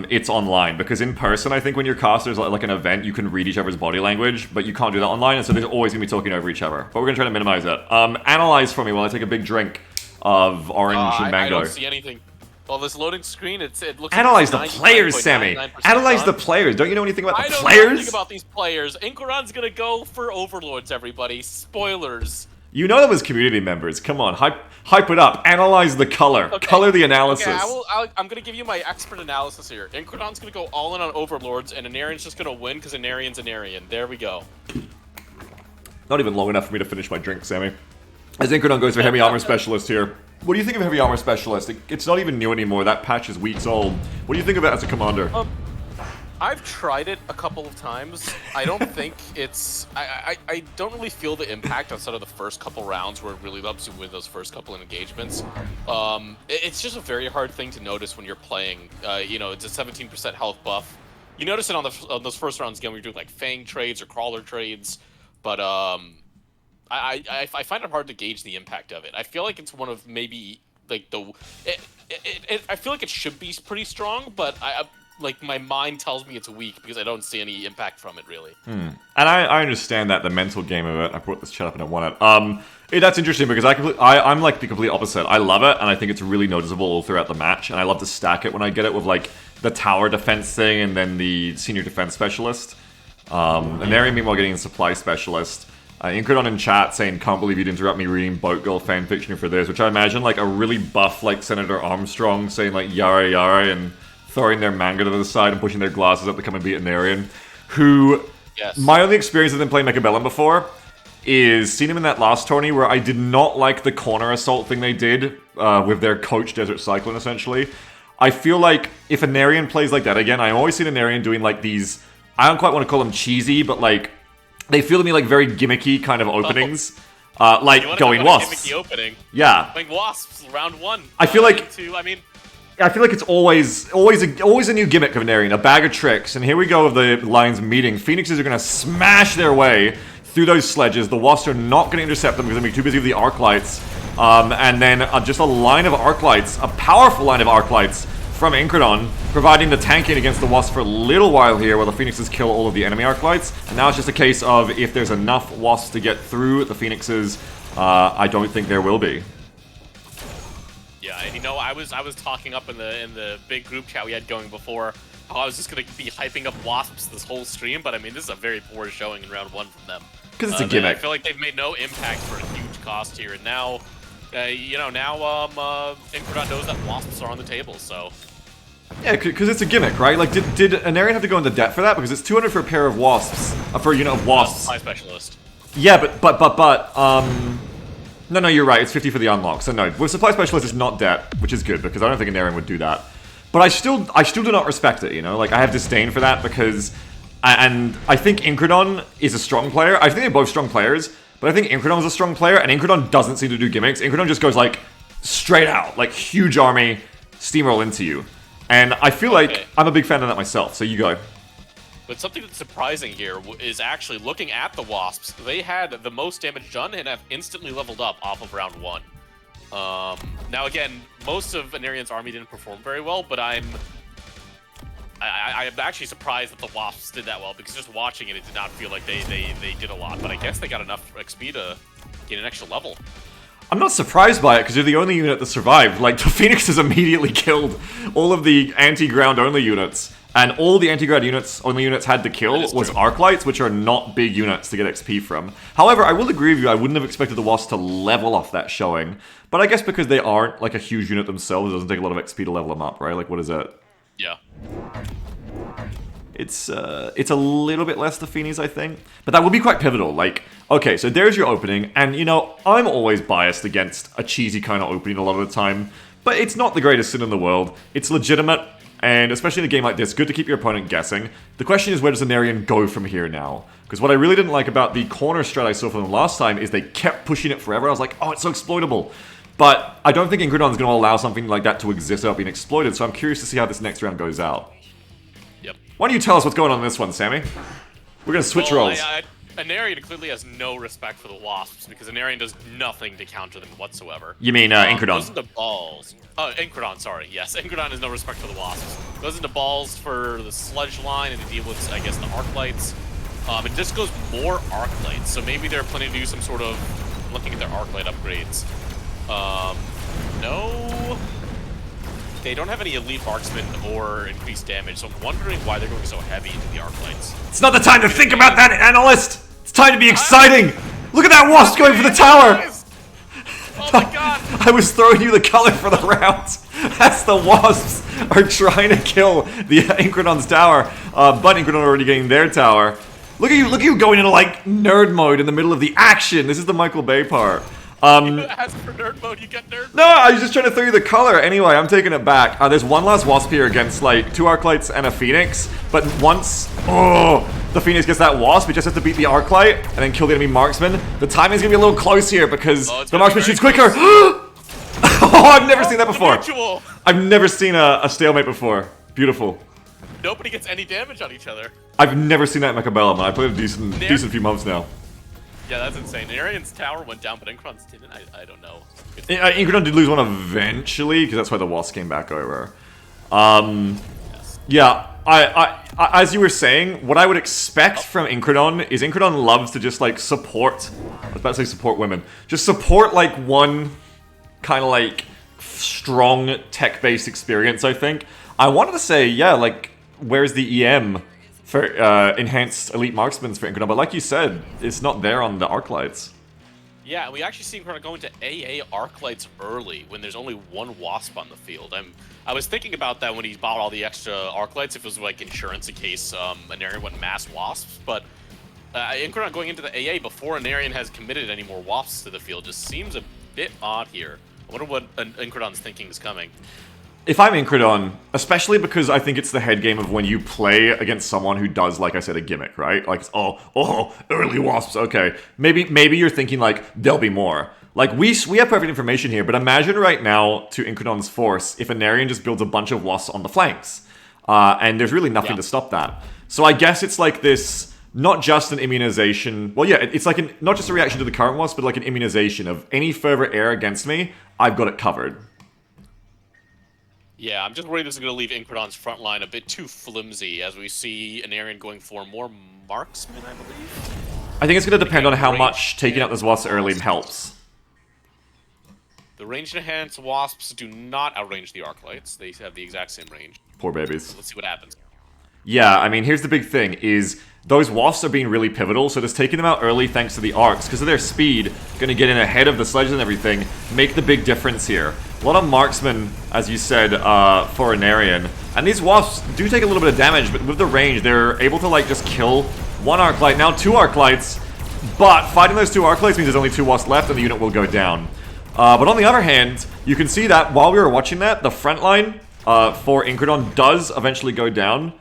it's online, because in person, I think when you're casters like an event, you can read each other's body language, but you can't do that online, and so there's always going to be talking over each other. But we're going to try to minimize it. Analyze for me while I take a big drink of orange and mango. I don't see anything. Well, this loading screen, it looks Analyze like the players, Sammy! Analyze the players! Don't you know anything about the players? I don't know anything about these players. Incredon's gonna go for Overlords, everybody. Spoilers. You know that was community members. Come on, hype it up. Analyze the color. Okay. Color the analysis. Okay, I'm gonna give you my expert analysis here. Incredon's gonna go all in on Overlords, and Anarian's just gonna win because Anarian's Anarian. There we go. Not even long enough for me to finish my drink, Sammy. As Incredon goes for Heavy Armor Specialist here. What do you think of Heavy Armor Specialist? It's not even new anymore. That patch is weeks old. What do you think of it as a commander? I've tried it a couple of times. I don't think it's... I don't really feel the impact outside of the first couple rounds where it really helps you with those first couple of engagements. It's just a very hard thing to notice when you're playing. You know, it's a 17% health buff. You notice it on those first rounds again when you're doing like Fang trades or Crawler trades, but I find it hard to gauge the impact of it. I feel like it's one of maybe like I feel like it should be pretty strong, but like my mind tells me it's weak because I don't see any impact from it really. And I understand that, the mental game of it. I brought this chat up and I want it. That's interesting because I'm like the complete opposite. I love it, and I think it's really noticeable all throughout the match, and I love to stack it when I get it with like the tower defense thing and then the senior defense specialist. Anarian meanwhile getting a supply specialist. Incredon in chat saying, "Can't believe you'd interrupt me reading Boat Girl fanfiction for this," which I imagine like a really buff like Senator Armstrong saying like "Yara Yara" and throwing their manga to the side and pushing their glasses up to come and beat Anarian. Who, Yes. my only experience with them playing Mechabellum before is seeing him in that last tourney where I did not like the corner assault thing they did with their coach Desert Cyclone essentially. I feel like if Anarian plays like that again, I always see Anarian doing like these, I don't quite want to call them cheesy, but like they feel to me like very gimmicky kind of openings. Like going Wasps. Gimmicky opening. Yeah. Going Wasps round 1. I feel like I feel like it's always a new gimmick of Anarian, a bag of tricks. And here we go with the lines meeting. Phoenixes are going to smash their way through those sledges. The Wasps are not going to intercept them because they're going to be too busy with the arc lights. And then just a line of arc lights, a powerful line of arc lights from Incredon, providing the tanking against the Wasps for a little while here while the Phoenixes kill all of the enemy arc lights. And now it's just a case of if there's enough Wasps to get through the Phoenixes, I don't think there will be. Yeah, and you know, I was talking up in the big group chat we had going before how I was just gonna be hyping up Wasps this whole stream, but I mean this is a very poor showing in round 1 from them. Because it's a gimmick. I feel like they've made no impact for a huge cost here, and now, Incredon knows that Wasps are on the table, so. Yeah, because it's a gimmick, right? Like, did Anarian have to go into debt for that? Because it's 200 for a pair of Wasps, for a unit of Wasps. Supply specialist. Yeah, no, you're right. It's 50 for the unlock. So no, with supply specialist, it's not debt, which is good because I don't think Anarian would do that. But I still do not respect it. You know, like I have disdain for that because, and I think Incredon is a strong player. I think they're both strong players, but I think Incredon is a strong player, and Incredon doesn't seem to do gimmicks. Incredon just goes like straight out, like huge army, steamroll into you. And I feel like I'm a big fan of that myself. So you go. But something that's surprising here is actually looking at the Wasps. They had the most damage done and have instantly leveled up off of round 1. Now again, most of Anarian's army didn't perform very well, but I'm actually surprised that the Wasps did that well, because just watching it, it did not feel like they did a lot. But I guess they got enough XP to get an extra level. I'm not surprised by it, because you're the only unit that survived. Like, the Phoenixes immediately killed all of the anti-ground only units. And all the anti-ground only units had to kill was arc lights, which are not big units to get XP from. However, I will agree with you, I wouldn't have expected the Wasps to level off that showing. But I guess because they aren't like a huge unit themselves, it doesn't take a lot of XP to level them up, right? Like, what is it? Yeah. It's a little bit less the Phoenix, I think. But that would be quite pivotal. Like, okay, so there's your opening. And, you know, I'm always biased against a cheesy kind of opening a lot of the time. But it's not the greatest sin in the world. It's legitimate. And especially in a game like this, good to keep your opponent guessing. The question is, where does Anarian go from here now? Because what I really didn't like about the corner strat I saw from them last time is they kept pushing it forever. I was like, oh, it's so exploitable. But I don't think Incredon is going to allow something like that to exist without being exploited, so I'm curious to see how this next round goes out. Yep. Why don't you tell us what's going on in this one, Sammy? We're going to switch roles. Anarian clearly has no respect for the Wasps, because Anarian does nothing to counter them whatsoever. You mean Incredon? Goes into balls. Oh, Incredon, sorry. Yes, Incredon has no respect for the Wasps. Goes into balls for the sludge line and to deal with, I guess, the arc lights. It just goes more arc lights, so maybe they're planning to do some sort of, looking at their arc light upgrades. No, they don't have any elite marksman or increased damage, so I'm wondering why they're going so heavy into the arc lights. It's not the time to think about that, analyst! It's time to be exciting! Look at that Wasp going for the tower! Oh my god! I was throwing you the color for the round as the Wasps are trying to kill the Incredon's tower, but Incredon already getting their tower. Look at you going into like nerd mode in the middle of the action. This is the Michael Bay part. You ask for nerd mode, you get nerd mode. No, I was just trying to throw you the color. Anyway, I'm taking it back. There's one last Wasp here against like 2 arc lights and a Phoenix, but once the Phoenix gets that Wasp, it just has to beat the arc light and then kill the enemy marksman. The timing's gonna be a little close here because the marksman shoots quicker. Oh, I've never seen that before. Mutual. I've never seen a stalemate before. Beautiful. Nobody gets any damage on each other. I've never seen that in Mechabellum, and I played a decent few months now. Yeah, that's insane. Anarian's tower went down, but Incredon's didn't. I don't know. Incredon did lose one eventually, because that's why the Wasp came back over. Yes. Yeah, As you were saying, what I would expect from Incredon is Incredon loves to just like support. I was about to say support women. Just support like one kind of like strong tech-based experience. I think I wanted to say yeah, like where's the EM for enhanced elite marksmen for Incredon? But like you said, it's not there on the arc lights. Yeah, we actually see Incredon going to AA arc lights early when there's only one wasp on the field. I was thinking about that when he bought all the extra arc lights, if it was like insurance in case Anarian went mass wasps. But Incredon going into the AA before Anarian has committed any more wasps to the field just seems a bit odd here. I wonder what Incredon's thinking is coming. If I'm Incredon, especially because I think it's the head game of when you play against someone who does, like I said, a gimmick, right? Like, early wasps, okay. Maybe you're thinking, like, there'll be more. Like, we have perfect information here, but imagine right now, to Incredon's force, if Anarian just builds a bunch of wasps on the flanks. And there's really nothing to stop that. So I guess it's like this, not just an immunization, well, yeah, it's like not just a reaction to the current wasp, but like an immunization of any further air against me, I've got it covered. Yeah, I'm just worried this is going to leave Incredon's front line a bit too flimsy as we see Anarian going for more marksmen, I believe. I think it's going to depend on how much taking out those wasps early helps. The range enhanced wasps do not outrange the arc lights. They have the exact same range. Poor babies. So let's see what happens. Yeah, I mean, here's the big thing, is those wasps are being really pivotal, so just taking them out early thanks to the arcs, because of their speed, going to get in ahead of the sledges and everything, make the big difference here. A lot of marksmen, as you said, for Anarian. And these wasps do take a little bit of damage, but with the range, they're able to, like, just kill one arc light, now 2 arc lights, but fighting those 2 arc lights means there's only 2 wasps left and the unit will go down. But on the other hand, you can see that while we were watching that, the front line for Incredon does eventually go down.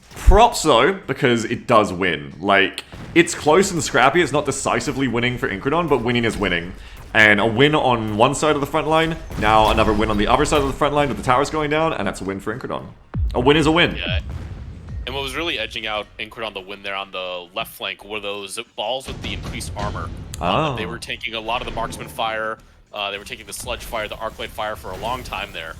Props though, because it does win. Like, it's close and scrappy, it's not decisively winning for Incredon, but winning is winning. And a win on one side of the front line, now another win on the other side of the front line with the towers going down, and that's a win for Incredon. A win is a win. Yeah. And what was really edging out Incredon the win there on the left flank were those balls with the increased armor. They were taking a lot of the marksman fire, they were taking the sludge fire, the arclight fire for a long time there.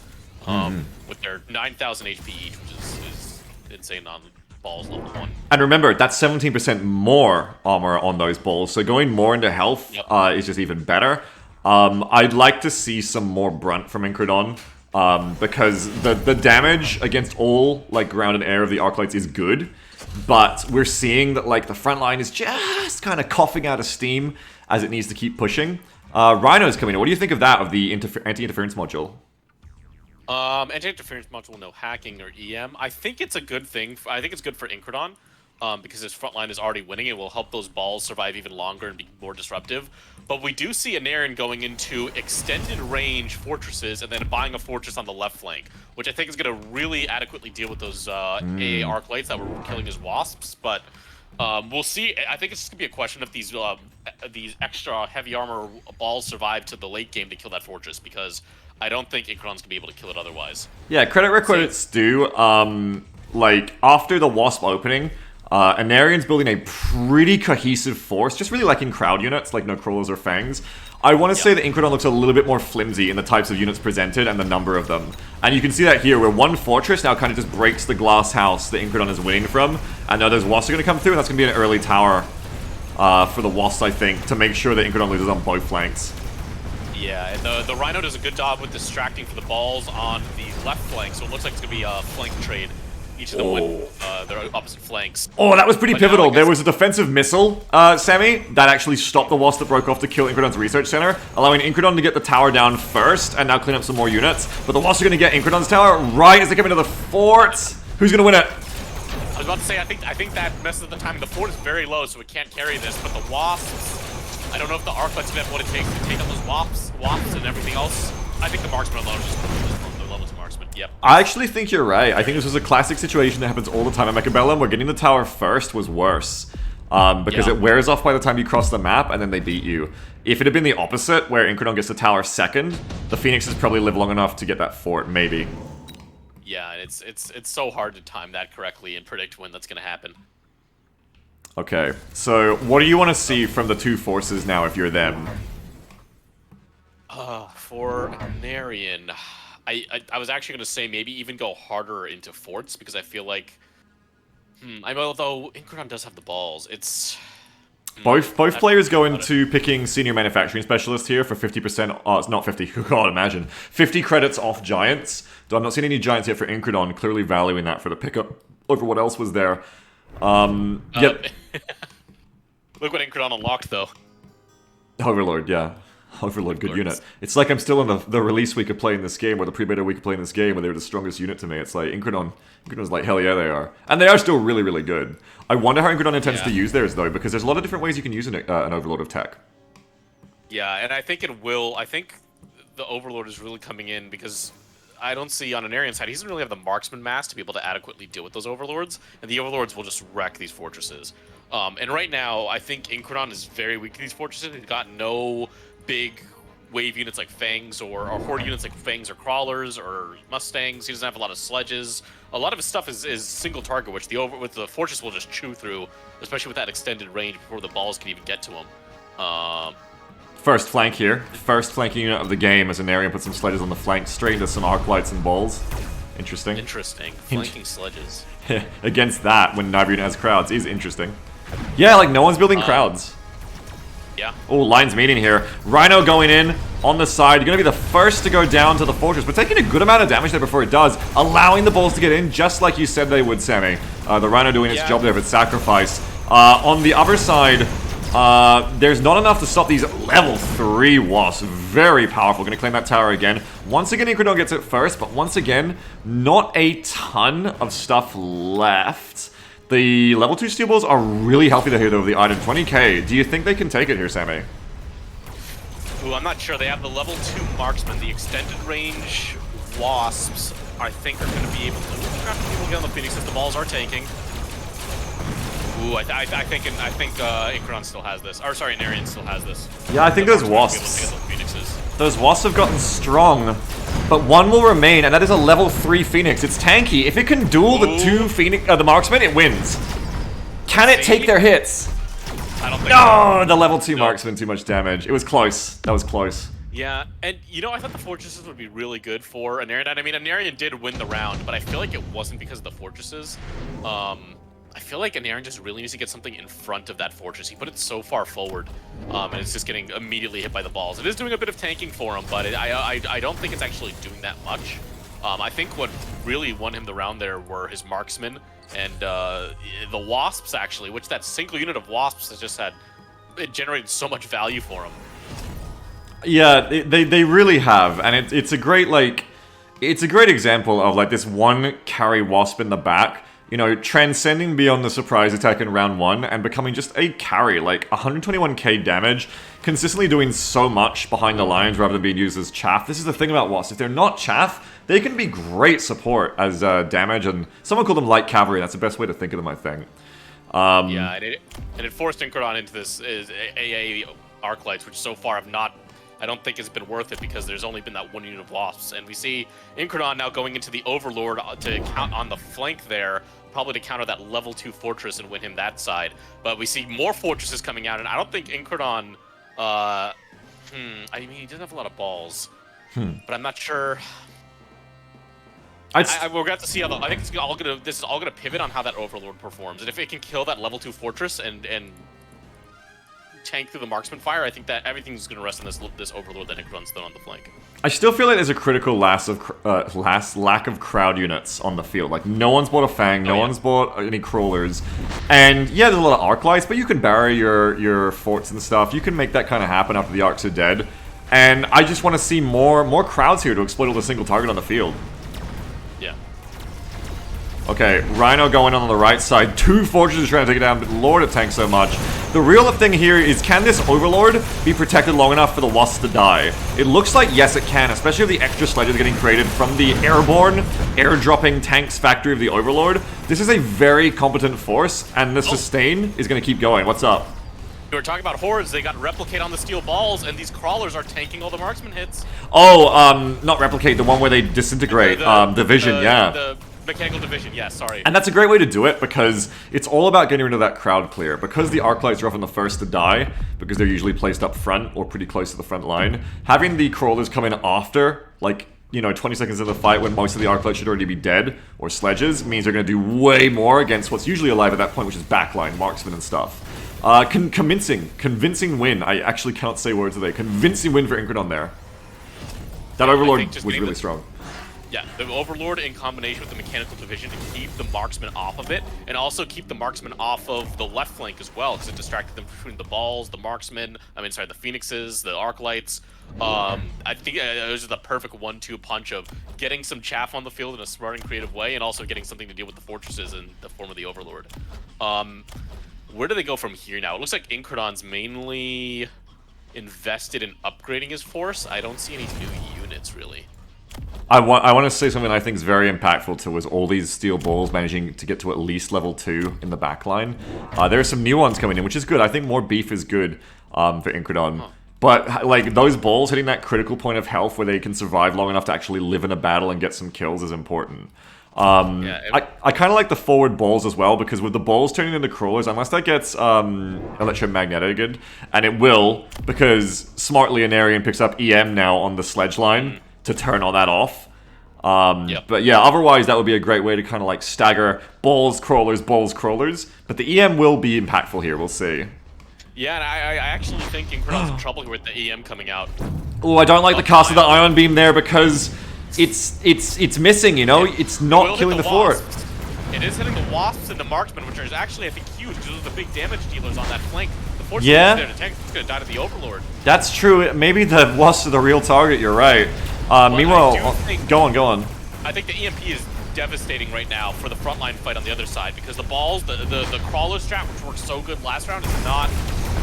With their 9,000 HP each, which is insane on balls level 1. And remember, that's 17% more armor on those balls, so going more into health is just even better. I'd like to see some more brunt from Incredon, because the damage against all like ground and air of the arc lights is good, but we're seeing that like the front line is just kind of coughing out of steam as it needs to keep pushing. Rhino's coming in. What do you think of that, of the anti-interference module? Anti-interference module, no hacking or EM. I think it's a good thing. I think it's good for Incredon, because his front line is already winning. It will help those balls survive even longer and be more disruptive. But we do see Anarian going into extended range fortresses and then buying a fortress on the left flank, which I think is going to really adequately deal with those AA arc lights that were killing his wasps. But we'll see. I think it's just going to be a question if these extra heavy armor balls survive to the late game to kill that fortress, because I don't think Incredon's going to be able to kill it otherwise. Yeah, credit where credit's due. Like, after the Wasp opening, Anarian's building a pretty cohesive force, just really lacking crowd units, like no crawlers or fangs. I want to say that Incredon looks a little bit more flimsy in the types of units presented and the number of them. And you can see that here, where one fortress now kind of just breaks the glass house that Incredon is winning from. And now those Wasps are going to come through, and that's going to be an early tower for the Wasps, I think, to make sure that Incredon loses on both flanks. Yeah, and the Rhino does a good job with distracting for the balls on the left flank, so it looks like it's going to be a flank trade. Each of them with their opposite flanks. Oh, that was pretty pivotal. There was a defensive missile, Sammy, that actually stopped the Wasp that broke off to kill Incredon's research center, allowing Incredon to get the tower down first, and now clean up some more units. But the Wasps are going to get Incredon's tower right as they come into the fort. Who's going to win it? I was about to say, I think that messes up the timing. The fort is very low, so it can't carry this, but the Wasps, I don't know if the Arclight's going to have what it takes to take out those wasps and everything else. I think the marksman alone just the level 2 marksman. Yep. I actually think you're right. I think this was a classic situation that happens all the time at Mechabellum, where getting the tower first was worse. Because it wears off by the time you cross the map, and then they beat you. If it had been the opposite, where Incredon gets the tower second, the Phoenixes probably live long enough to get that fort, maybe. Yeah, it's so hard to time that correctly and predict when that's going to happen. Okay, so what do you want to see from the two forces now if you're them? For Anarian, I was actually going to say maybe even go harder into forts, because I feel like I mean, although Incredon does have the balls, it's... Both players go about into picking Senior Manufacturing Specialist here for 50%. Oh, it's not 50. God, imagine 50 credits off Giants. Though I'm not seeing any Giants yet for Incredon. Clearly valuing that for the pickup over what else was there. Yep. Look what Incredon unlocked, though. Overlord, yeah. Overlord, good unit. It's like I'm still in the release week of playing this game, or the pre-beta week of playing this game, where they were the strongest unit to me. It's like, Incredon's like, hell yeah, they are. And they are still really, really good. I wonder how Incredon intends to use theirs, though, because there's a lot of different ways you can use an Overlord of tech. Yeah, and I think it will. I think the Overlord is really coming in because I don't see on Anarian's side, he doesn't really have the marksman mass to be able to adequately deal with those Overlords, and the Overlords will just wreck these fortresses. And right now, I think Incredon is very weak to these fortresses. He's got no big wave units like Fangs or horde units like Fangs or Crawlers or Mustangs. He doesn't have a lot of sledges. A lot of his stuff is single target, which the fortress will just chew through, especially with that extended range before the balls can even get to him. First flank here. First flanking unit of the game as Anarian puts some sledges on the flank, straight into some arc lights and balls. Interesting. Interesting. Flanking sledges. Against that, when neither unit has crowds, is interesting. Yeah, like no one's building crowds. Yeah. Oh, lines meeting here. Rhino going in on the side. You're going to be the first to go down to the fortress, but taking a good amount of damage there before it does, allowing the balls to get in just like you said they would, Sammy. The Rhino doing its job there with sacrifice. On the other side, there's not enough to stop these level 3 wasps. Very powerful. Going to claim that tower again. Once again, Incredon gets it first, but once again, not a ton of stuff left. The level 2 steel balls are really healthy to hit over the item. 20k. Do you think they can take it here, Sammy? Ooh, I'm not sure. They have the level 2 marksman. The extended range wasps, I think, are going to be able to get on the Phoenixes. The balls are tanking. Ooh, I think Incredon still has this. Or sorry, Anarian still has this. Yeah, I think those wasps. Those wasps have gotten strong, but one will remain, and that is a level 3 Phoenix. It's tanky. If it can duel the 2 Phoenix, the marksman, it wins. Can it take their hits? I don't think No, the level 2 marksman, too much damage. It was close. That was close. Yeah, and you know, I thought the fortresses would be really good for Anarian. I mean, Anarian did win the round, but I feel like it wasn't because of the fortresses. I feel like Anarian just really needs to get something in front of that fortress. He put it so far forward, and it's just getting immediately hit by the balls. It is doing a bit of tanking for him, but I don't think it's actually doing that much. I think what really won him the round there were his marksmen and the wasps, actually, which that single unit of wasps has just had, it generated so much value for him. Yeah, they really have, and it's a great, like, it's a great example of, like, this one carry wasp in the back, you know, transcending beyond the surprise attack in round 1 and becoming just a carry, like 121k damage, consistently doing so much behind the lines rather than being used as chaff. This is the thing about wasps. If they're not chaff, they can be great support as damage, and someone called them light cavalry. That's the best way to think of them, I think. Yeah, and it forced Incredon into this AA arc lights, which so far have not, I don't think has been worth it because there's only been that one unit of wasps. And we see Incredon now going into the Overlord to count on the flank there, probably to counter that level 2 fortress and win him that side. But we see more fortresses coming out, and I don't think Incredon, I mean, he doesn't have a lot of balls, but I'm not sure. We're gonna have to see how I think this is all gonna pivot on how that Overlord performs, and if it can kill that level 2 fortress and tank through the marksman fire, I think that everything's going to rest on this Overlord that Incredon's done on the flank. I still feel like there's a critical lack of crowd units on the field. Like, no one's bought a Fang, no one's bought any Crawlers. And, yeah, there's a lot of arc lights, but you can bury your forts and stuff. You can make that kind of happen after the arcs are dead. And I just want to see more crowds here to exploit all the single target on the field. Yeah. Okay, Rhino going on the right side. 2 fortresses trying to take it down, but Lord, it tanks so much. The real thing here is, can this Overlord be protected long enough for the wasps to die? It looks like yes, it can, especially if the extra sledges are getting created from the airborne, airdropping tanks factory of the Overlord. This is a very competent force, and the sustain is going to keep going. What's up? We were talking about hordes. They got replicate on the steel balls, and these crawlers are tanking all the marksman hits. Oh, not replicate, the one where they disintegrate. Division, yeah. The mechanical division, yeah, sorry. And that's a great way to do it, because it's all about getting rid of that crowd clear. Because the arc lights are often the first to die, because they're usually placed up front or pretty close to the front line, having the crawlers come in after, like, you know, 20 seconds into the fight when most of the Arclights should already be dead, or sledges, means they're going to do way more against what's usually alive at that point, which is backline, marksman and stuff. Convincing win. I actually cannot say words today. Convincing win for Incredon there. That Overlord was really strong. Yeah, the Overlord in combination with the Mechanical Division to keep the Marksman off of it, and also keep the Marksman off of the left flank as well, because it distracted them between the balls, the Marksmen, the Phoenixes, the Arclights. I think it was the perfect 1-2 punch of getting some chaff on the field in a smart and creative way, and also getting something to deal with the fortresses in the form of the Overlord. Where do they go from here now? It looks like Incredon's mainly invested in upgrading his force. I don't see any new units, really. I want to say something I think is very impactful too, was all these steel balls managing to get to at least level 2 in the backline. There are some new ones coming in, which is good. I think more beef is good for Incredon. Huh. But, like, those balls hitting that critical point of health where they can survive long enough to actually live in a battle and get some kills is important. I kind of like the forward balls as well, because with the balls turning into crawlers, unless that gets electromagnetic, and it will, because smartly Anarian picks up EM now on the sledge line to turn all that off. But yeah, otherwise that would be a great way to kind of like stagger balls, crawlers. But the EM will be impactful here, we'll see. Yeah, and I actually think Incredon's in trouble here with the EM coming out. Oh, I don't like the cast of the Ion Beam there because it's missing, you know? It's not killing the fort. It is hitting the Wasps and the Marksmen, which are actually, I think, huge because those are the big damage dealers on that flank. The Fortress is there to tank. It's going to die to the Overlord. That's true. Maybe the Wasps are the real target, you're right. Meanwhile, go on. I think the EMP is devastating right now for the frontline fight on the other side because the balls, the crawler strat, which worked so good last round, is not.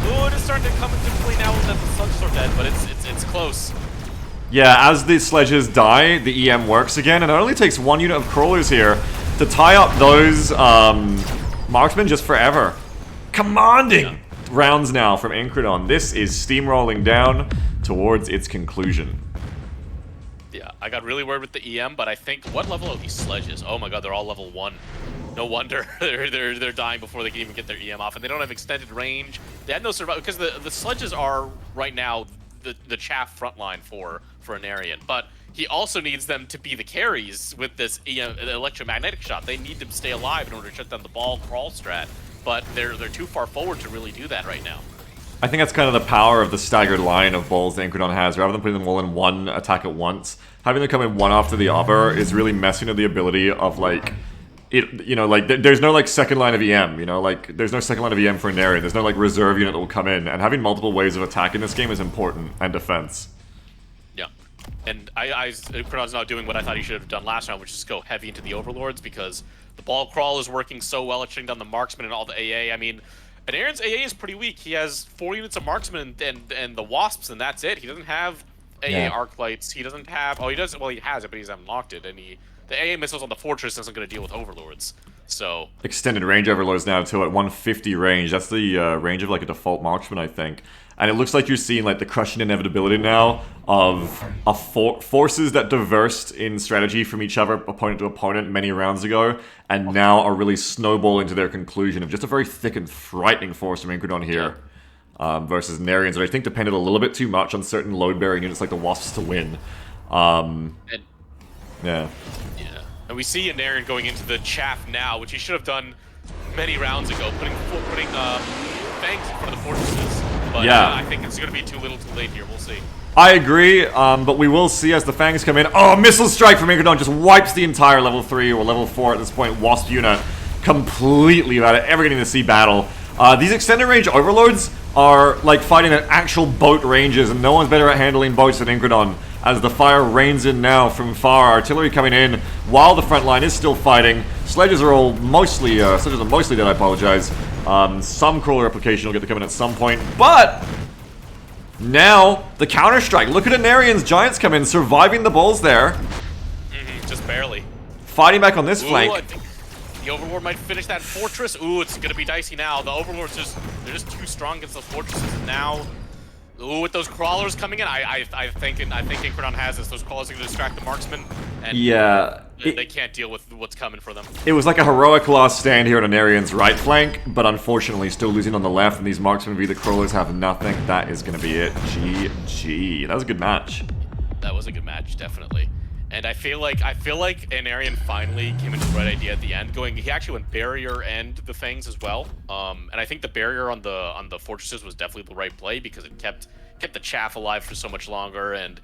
Oh, it is starting to come into play now that the Suns are dead, but it's close. Yeah, as the sledges die, the EM works again, and it only takes one unit of crawlers here to tie up those marksmen just forever. Commanding rounds now from Incredon. This is steamrolling down towards its conclusion. Yeah, I got really worried with the EM, but I think, what level are these sledges? Oh my god, they're all level 1. No wonder they're dying before they can even get their EM off, and they don't have extended range. They had no survival, because the sledges are, right now, the chaff frontline for Anarian, but he also needs them to be the carries with this electromagnetic shot. They need to stay alive in order to shut down the ball crawl strat, but they're too far forward to really do that right now. I think that's kind of the power of the staggered line of balls that Incredon has. Rather than putting them all in one attack at once, having them come in one after the other is really messing with the ability of, like, there's no, like, second line of EM, you know? Like, there's no second line of EM for Anarian. There's no, like, reserve unit that will come in. And having multiple ways of attack in this game is important, and defense. Yeah. And Incredon's not doing what I thought he should have done last round, which is go heavy into the Overlords, because the ball crawl is working so well at shutting down the Marksman and all the AA. I mean, Anarian's AA is pretty weak. He has 4 units of Marksman and the Wasps, and that's it. He doesn't have AA Arclights. He doesn't have... Oh, he does... Well, he has it, but he's unlocked it, and the AA missiles on the Fortress isn't going to deal with Overlords, so... Extended range Overlords now, too, at 150 range. That's the range of, like, a default Marksman, I think. And it looks like you're seeing, like, the crushing inevitability now of forces that diversed in strategy from each other, opponent to opponent, many rounds ago, and now are really snowballing to their conclusion of just a very thick and frightening force from Incredon here versus Anarians, that I think depended a little bit too much on certain load-bearing units like the Wasps to win. Yeah. And we see Anarian going into the chaff now, which he should have done many rounds ago, putting Fangs in front of the fortresses. But I think it's going to be too little too late here. We'll see. I agree, but we will see as the Fangs come in. Oh, Missile Strike from Incredon just wipes the entire level 3 or level 4 at this point Wasp unit completely without ever getting to see battle. These extended range Overlords are like fighting at actual boat ranges, and no one's better at handling boats than Incredon. As the fire rains in now from far, artillery coming in while the front line is still fighting. Sledges are mostly dead, I apologize. Some crawler application will get to come in at some point, but now the counter-strike. Look at Anarian's Giants come in, surviving the balls there. Just barely. Fighting back on this flank. I think the Overlord might finish that fortress. Ooh, it's gonna be dicey now. The Overlords they're just too strong against those fortresses, and now... Ooh, with those crawlers coming in, I think Incredon has this. Those crawlers are going to distract the marksmen, and they can't deal with what's coming for them. It was like a heroic last stand here on Anarian's right flank, but unfortunately still losing on the left, and these marksmen v the crawlers have nothing. That is going to be it. GG. That was a good match. That was a good match, definitely. And I feel like Anarian finally came into the right idea at the end. He actually went barrier and the fangs as well. And I think the barrier on the fortresses was definitely the right play because it kept the chaff alive for so much longer. And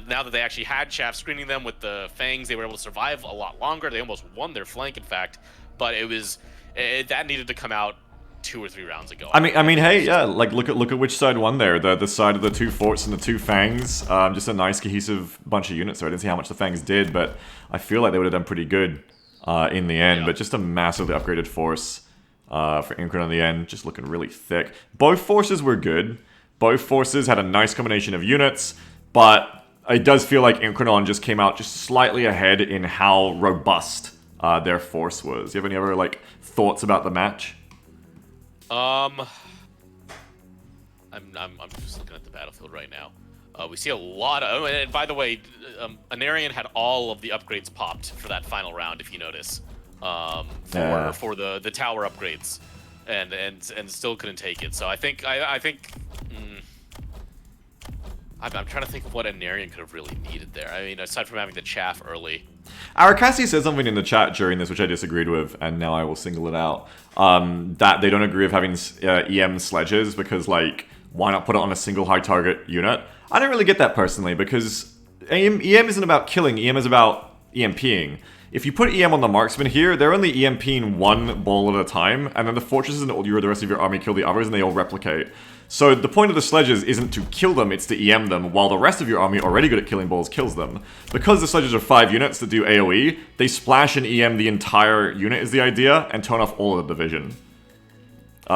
now that they actually had chaff screening them with the fangs, they were able to survive a lot longer. They almost won their flank, in fact. But that needed to come out 2 or 3 rounds ago. I mean, hey, yeah, like look at which side won there. The side of the 2 forts and the 2 fangs. Just a nice cohesive bunch of units there. I didn't see how much the fangs did, but I feel like they would have done pretty good in the end. Yeah. But just a massively upgraded force for Incredon in the end, just looking really thick. Both forces were good. Both forces had a nice combination of units, but it does feel like Incredon just came out just slightly ahead in how robust their force was. Do you have any other like thoughts about the match? I'm just looking at the battlefield right now. We see a lot of. And by the way, Anarian had all of the upgrades popped for that final round, if you notice, for the tower upgrades, and still couldn't take it. So I think I'm trying to think of what Anarian could have really needed there. I mean, aside from having the chaff early. Arakasi said something in the chat during this, which I disagreed with, and now I will single it out. That they don't agree with having EM sledges because, like, why not put it on a single high target unit? I don't really get that personally because EM isn't about killing, EM is about EMPing. If you put EM on the marksman here, they're only EMPing 1 ball at a time, and then the fortresses and the rest of your army kill the others and they all replicate. So the point of the sledges isn't to kill them, it's to EM them, while the rest of your army, already good at killing balls, kills them. Because the sledges are 5 units that do AoE, they splash and EM the entire unit is the idea, and turn off all of the division.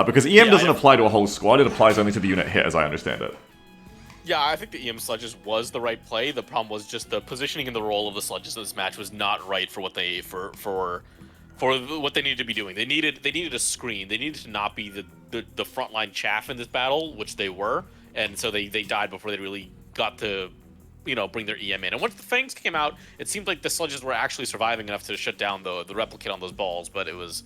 Because EM doesn't apply to a whole squad, it applies only to the unit hit, as I understand it. Yeah, I think the EM sledges was the right play. The problem was just the positioning and the role of the sledges in this match was not right for what they for what they needed to be doing. They needed a screen. They needed to not be the frontline chaff in this battle, which they were, and so they died before they really got to bring their EM in. And once the fangs came out, it seemed like the sledges were actually surviving enough to shut down the replicate on those balls. But it was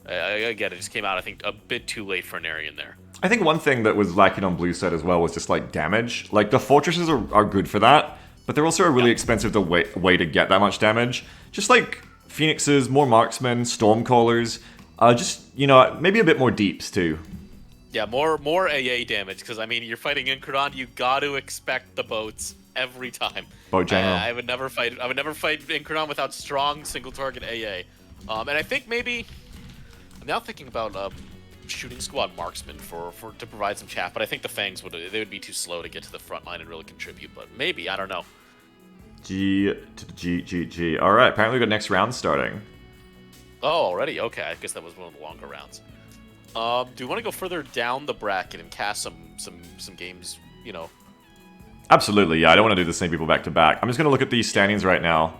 again, it just came out I think a bit too late for Anarian there. I think one thing that was lacking on blue side as well was just like damage. Like the fortresses are good for that, but they're also a really expensive way to get that much damage. Just like Phoenixes, more marksmen, Stormcallers, just, maybe a bit more deeps too. Yeah, more AA damage, because I mean, you're fighting Incredon, you got to expect the boats every time. Boat general. I would never fight Incredon without strong single target AA. And I think maybe I'm now thinking about shooting squad marksmen to provide some chaff, but I think the fangs would be too slow to get to the front line and really contribute. But maybe, I don't know. G to the G. All right, apparently we got next round starting. Oh, already? Okay, I guess that was one of the longer rounds. Do you want to go further down the bracket and cast some games, Absolutely, yeah. I don't want to do the same people back to back. I'm just going to look at these standings right now.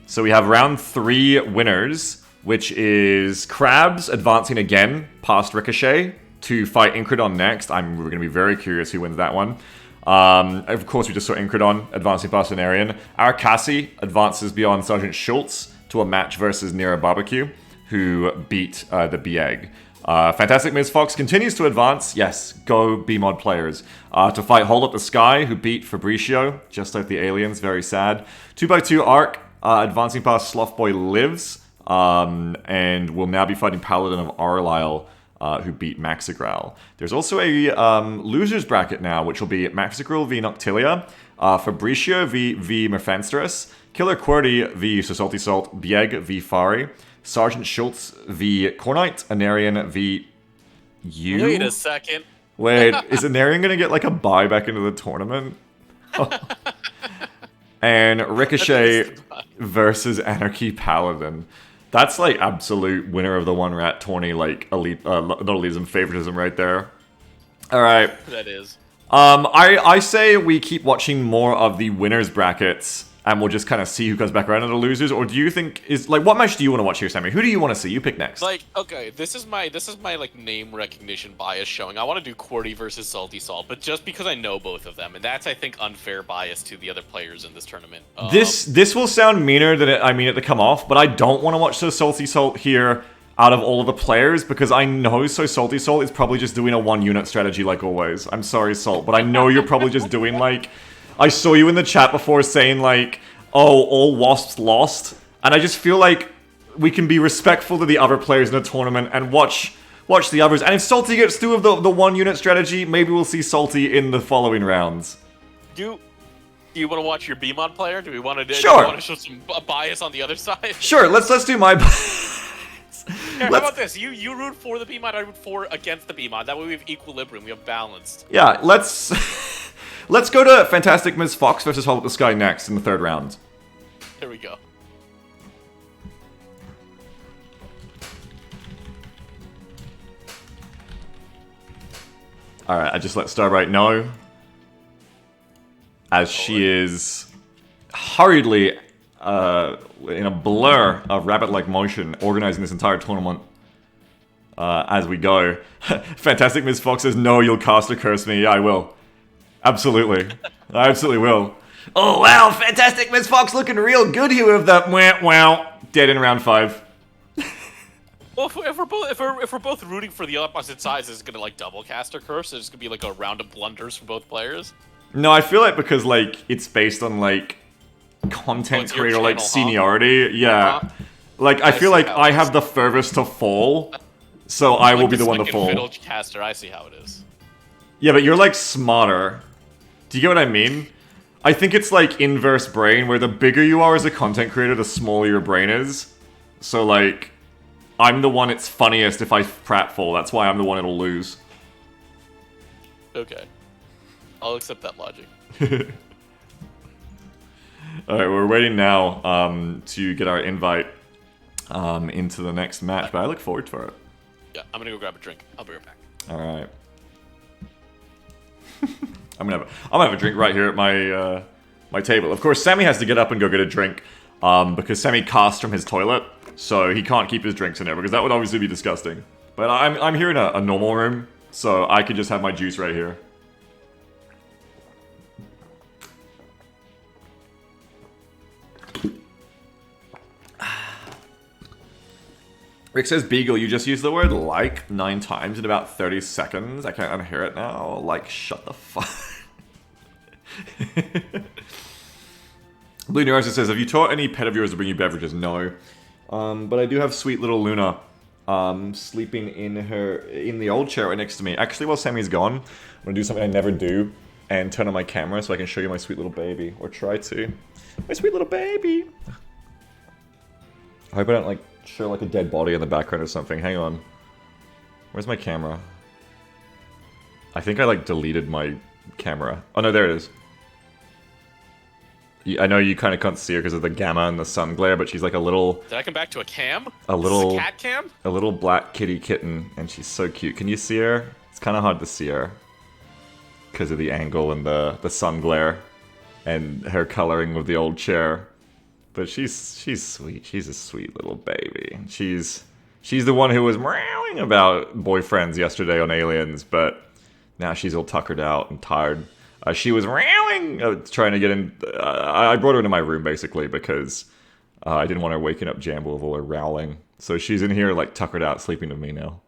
So we have round 3 winners, which is Krabs advancing again past Ricochet to fight Incredon next. We're going to be very curious who wins that one. Of course, we just saw Incredon advancing past Anarian. Arakasi advances beyond Sergeant Schultz to a match versus Nero Barbecue, who beat the Bieg. Fantastic Ms. Fox continues to advance. Yes, go BMod players. To fight Hold Up the Sky, who beat Fabricio, just like the aliens, very sad. 2x2 Arc advancing past Slothboy Lives, and will now be fighting Paladin of Arlisle, who beat Maxigral. There's also a losers bracket now, which will be Maxigral v Noctilia, Fabricio v Merfanstress, Killer QWERTY v Salty Salt, Bieg v Fari, Sergeant Schultz v Cornite, Anarian v you. Wait a second. Wait, is Anarian gonna get like a bye back into the tournament? And Ricochet versus Anarchy Paladin. That's like absolute winner of the one rat tourney, like elite, not elitism, favoritism right there. All right. That is. I say we keep watching more of the winners brackets, and we'll just kind of see who comes back around to the losers. Or do you think what match do you want to watch here, Sammy? Who do you want to see? You pick next. Okay, this is my like name recognition bias showing. I want to do QWERTY versus Salty Salt, but just because I know both of them, and that's I think unfair bias to the other players in this tournament. This will sound meaner than I mean it to come off, but I don't want to watch So Salty Salt here out of all of the players because I know So Salty Salt is probably just doing a 1 unit strategy like always. I'm sorry, Salt, but I know you're probably just doing like I saw you in the chat before saying like, oh, all wasps lost. And I just feel like we can be respectful to the other players in the tournament and watch the others. And if Salty gets through of the one unit strategy, maybe we'll see Salty in the following rounds. Do you want to watch your BMod player? Do we want to Sure. Do you want to show some bias on the other side? Sure, let's do my Here, how about this? You root for the BMod, I root for against the BMod. That way we have equilibrium, we have balanced. Yeah, let's go to Fantastic Ms. Fox versus Hold Up the Sky next in the 3rd round. Here we go. Alright, I just let Starbright know. As she is hurriedly, in a blur of rabbit-like motion, organizing this entire tournament as we go. Fantastic Ms. Fox says, no, you'll cast a curse me. Yeah, I will. Absolutely. I absolutely will. Oh, wow, Fantastic Ms. Fox looking real good here with that wow. Dead in round 5. Well, if we're both rooting for the opposite sides, is it gonna like double cast or curse? It's gonna be like a round of blunders for both players. No, I feel like because like it's based on like content creator like seniority. Yeah, like I feel like I have the furthest to fall, so I will be the one to fall. Fiddle caster, I see how it is. Yeah, but you're like smarter. Do you get what I mean? I think it's like inverse brain, where the bigger you are as a content creator, the smaller your brain is. So like, I'm the one it's funniest if I pratfall. That's why I'm the one it'll lose. Okay. I'll accept that logic. Alright, we're waiting now to get our invite into the next match, but I look forward to it. Yeah, I'm gonna go grab a drink. I'll be right back. Alright. I'm gonna have a drink right here at my my table. Of course, Sammy has to get up and go get a drink because Sammy cast from his toilet, so he can't keep his drinks in there because that would obviously be disgusting. But I'm here in a normal room, so I could just have my juice right here. Rick says, Beagle, you just used the word like 9 times in about 30 seconds. I can't unhear it now. Like, shut the fuck. Blue Neurosis says, have you taught any pet of yours to bring you beverages? No. But I do have sweet little Luna sleeping in the old chair right next to me. Actually, while Sammy's gone, I'm going to do something I never do and turn on my camera so I can show you my sweet little baby. Or try to. My sweet little baby. I hope I don't, like, show like a dead body in the background or something. Hang on. Where's my camera? I think I like deleted my camera. Oh no, there it is. I know you kind of can't see her because of the gamma and the sun glare, but she's like a little... Did I come back to a cam? A little... Is this a cat cam? A little black kitty kitten, and she's so cute. Can you see her? It's kind of hard to see her. Because of the angle and the sun glare. And her coloring with the old chair. But she's sweet. She's a sweet little baby. She's the one who was meowing about boyfriends yesterday on Aliens, but now she's all tuckered out and tired. She was meowing, trying to get in. I brought her into my room basically because I didn't want her waking up Jamble with all her rowling. So she's in here like tuckered out, sleeping with me now.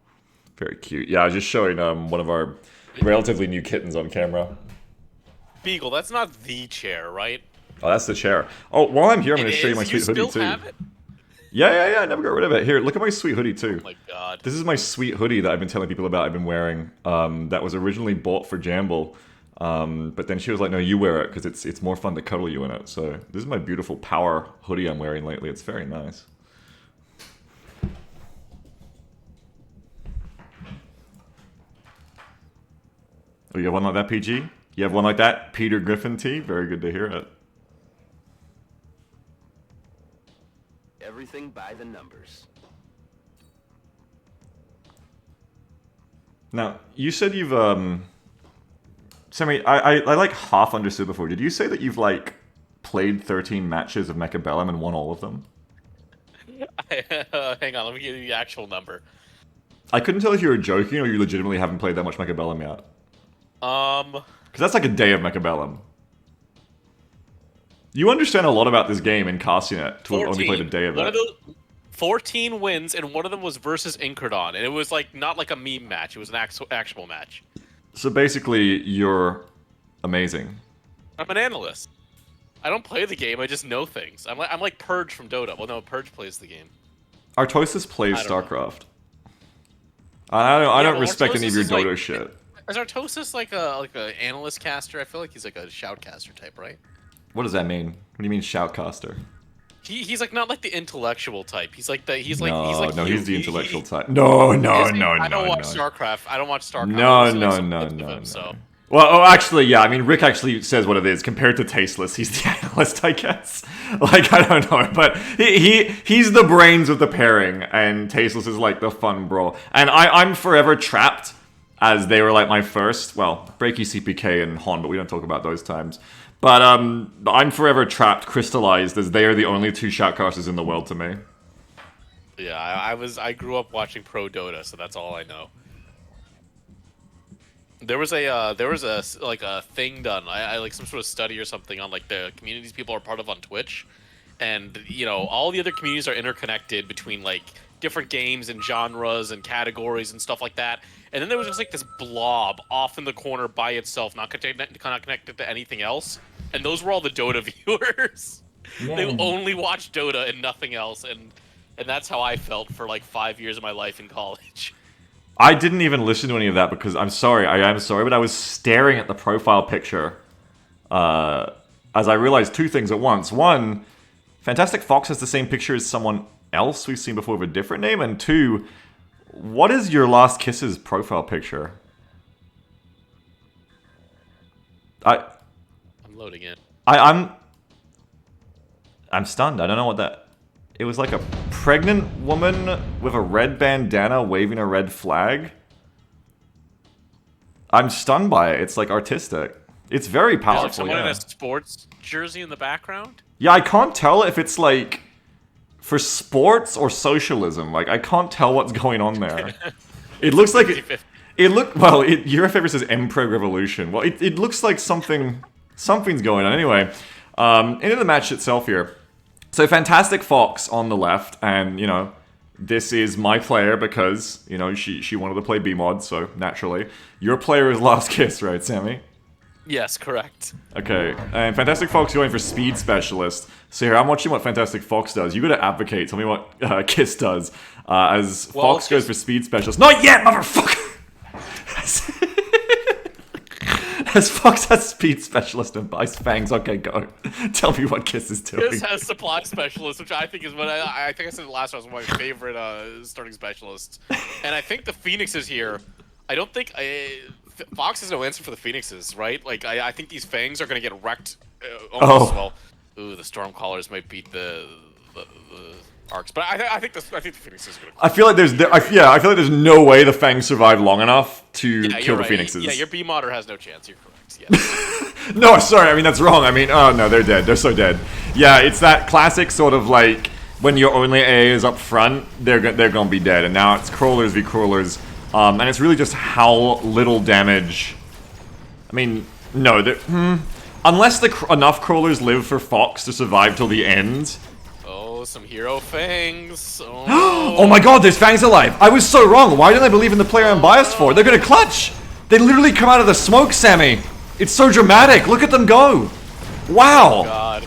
Very cute. Yeah, I was just showing one of our relatively new kittens on camera. Beagle, that's not the chair, right? Oh, that's the chair. Oh, while I'm here, I'm going to show you my sweet hoodie, too. You still have it? Yeah, I never got rid of it. Here, look at my sweet hoodie, too. Oh my god. This is my sweet hoodie that I've been telling people about I've been wearing. That was originally bought for Jamble. But then she was like, no, you wear it, because it's more fun to cuddle you in it. So, this is my beautiful power hoodie I'm wearing lately. It's very nice. Oh, you have one like that, PG? You have one like that, Peter Griffin T? Very good to hear it. Everything by the numbers. Now, you said you've, Sammy, I like half understood before. Did you say that you've, like, played 13 matches of Mechabellum and won all of them? Hang on, let me give you the actual number. I couldn't tell if you were joking or you legitimately haven't played that much Mechabellum yet. Because that's like a day of Mechabellum. You understand a lot about this game in casting it to have only played a day of it. 14 wins, and one of them was versus Incredon, and it was like not like a meme match; it was an actual match. So basically, you're amazing. I'm an analyst. I don't play the game. I just know things. I'm like Purge from Dota. Well, no, Purge plays the game. Artosis plays I don't know. StarCraft. I don't well, respect any of your Artosis is Dota like- shit. Is Artosis like a analyst caster? I feel like he's like a shoutcaster type, right? What does that mean? What do you mean shoutcaster? He's like not like the intellectual type. He's like He's you. the intellectual type. No, Is he? I don't watch StarCraft. I don't watch StarCraft. No. Well, oh, actually, yeah. I mean, Rick actually says what it is. Compared to Tasteless, he's the analyst, I guess. Like, I don't know, but he's the brains of the pairing, and Tasteless is like the fun bro. And I'm forever trapped, as they were like my first. Well, Breaky, CPK, and Hon, but we don't talk about those times. But I'm forever trapped, crystallized, as they are the only two shoutcasters in the world to me. Yeah, I grew up watching Pro Dota, so that's all I know. There was a like a thing done. I like some sort of study or something on like the communities people are part of on Twitch, and all the other communities are interconnected between like different games and genres and categories and stuff like that. And then there was just like this blob off in the corner by itself, not connected to anything else. And those were all the Dota viewers. Yeah. They only watched Dota and nothing else, and that's how I felt for like 5 years of my life in college. I didn't even listen to any of that because I am sorry, but I was staring at the profile picture as I realized two things at once. One, Fantastic Fox has the same picture as someone else we've seen before with a different name, and two, what is your Last Kisses profile picture? I'm loading in. I'm stunned. I don't know what that... It was like a pregnant woman with a red bandana waving a red flag. I'm stunned by it. It's like artistic. It's very powerful. There's like someone yeah. in a sports jersey in the background. Yeah, I can't tell if it's like for sports or socialism. Like I can't tell what's going on there. It looks like your favorite says M-Preg Revolution. Well, it looks like something's going on. Anyway, into the match itself here. So Fantastic Fox on the left, and this is my player because she wanted to play B-Mod, so naturally your player is Last Kiss, right, Sammy? Yes, correct. Okay, and Fantastic Fox going for Speed Specialist. So here, I'm watching what Fantastic Fox does. You gotta advocate. Tell me what Kiss does. Fox goes for Speed Specialist. Not yet, motherfucker! As Fox has Speed Specialist and buys Fangs. Okay, go. Tell me what Kiss is doing. Kiss has Supply Specialist, which I think is what I think I said it last time was one of my favorite starting specialists. And I think the Phoenixes here, I don't think... Fox has no answer for the Phoenixes, right? Like, I think these Fangs are going to get wrecked almost well. Ooh, the Stormcallers might beat the Arcs, but I think the Phoenixes are going to... I feel like there's no way the Fangs survive long enough to kill the Phoenixes. Yeah, your B-modder has no chance. You're correct. Yeah. No, sorry. I mean, that's wrong. I mean, oh no, they're dead. They're so dead. Yeah, it's that classic sort of like when your only A is up front, they're gonna be dead. And now it's crawlers v crawlers, and it's really just how little damage. I mean, no, unless enough crawlers live for Fox to survive till the end. Oh, some hero Fangs. Oh. Oh my god, there's Fangs alive. I was so wrong. Why didn't I believe in the player I'm biased for? They're gonna clutch. They literally come out of the smoke, Sammy. It's so dramatic. Look at them go. Wow. Oh God.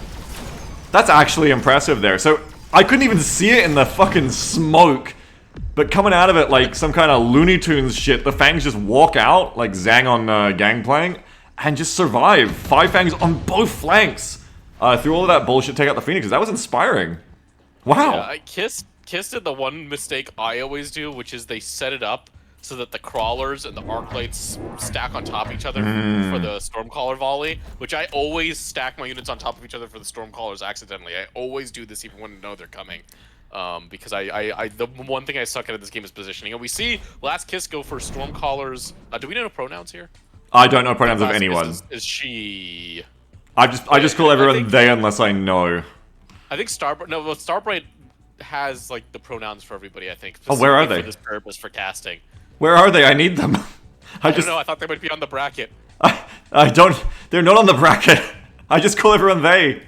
That's actually impressive there. So I couldn't even see it in the fucking smoke. But coming out of it like some kind of Looney Tunes shit, the Fangs just walk out like Zang on Gangplank and just survive. 5 Fangs on both flanks. Through all of that bullshit, take out the Phoenixes. That was inspiring. Wow. Yeah, Kiss did the one mistake I always do, which is they set it up so that the crawlers and the arclights stack on top of each other for the Stormcaller volley, which I always stack my units on top of each other for the Stormcallers accidentally. I always do this even when I know they're coming. Because the one thing I suck at in this game is positioning. And we see Last Kiss go for Stormcallers. Do we know pronouns here? I don't know pronouns of anyone. Is she... I just call everyone they unless I know. I think Starbright has like the pronouns for everybody, I think. Oh, where are they? For this purpose, for casting. Where are they? I need them. I don't know. I thought they might be on the bracket. I don't. They're not on the bracket. I just call everyone they.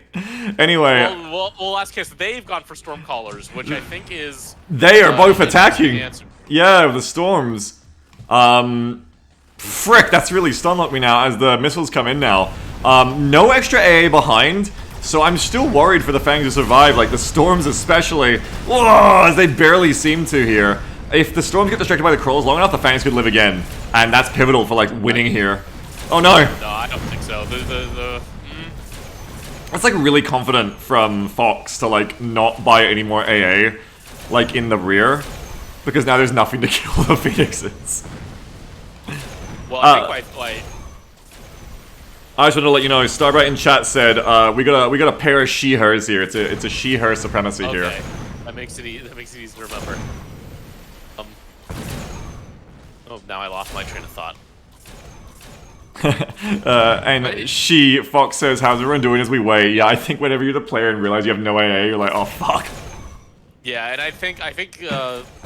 Anyway. Well, Last Kiss, they've gone for Stormcallers, which I think is... They are both attacking. Yeah, the Storms. Frick, that's really stun-locked me now as the missiles come in now. No extra AA behind, so I'm still worried for the Fangs to survive, like the Storms especially. Whoa, as they barely seem to here. If the Storms get distracted by the Crawls long enough, the Fangs could live again. And that's pivotal for, like, winning here. Oh no! No, I don't think so. That's, like, really confident from Fox to, like, not buy any more AA, like, in the rear. Because now there's nothing to kill the Phoenixes. Well, I think I just want to let you know, Starbright in chat said, we got a pair of she-hers here. It's a she-her supremacy here. That makes it easy to remember. Oh, now I lost my train of thought. And Fox says, how's everyone doing as we wait? Yeah, I think whenever you're the player and realize you have no AA, you're like, oh fuck. Yeah, and I think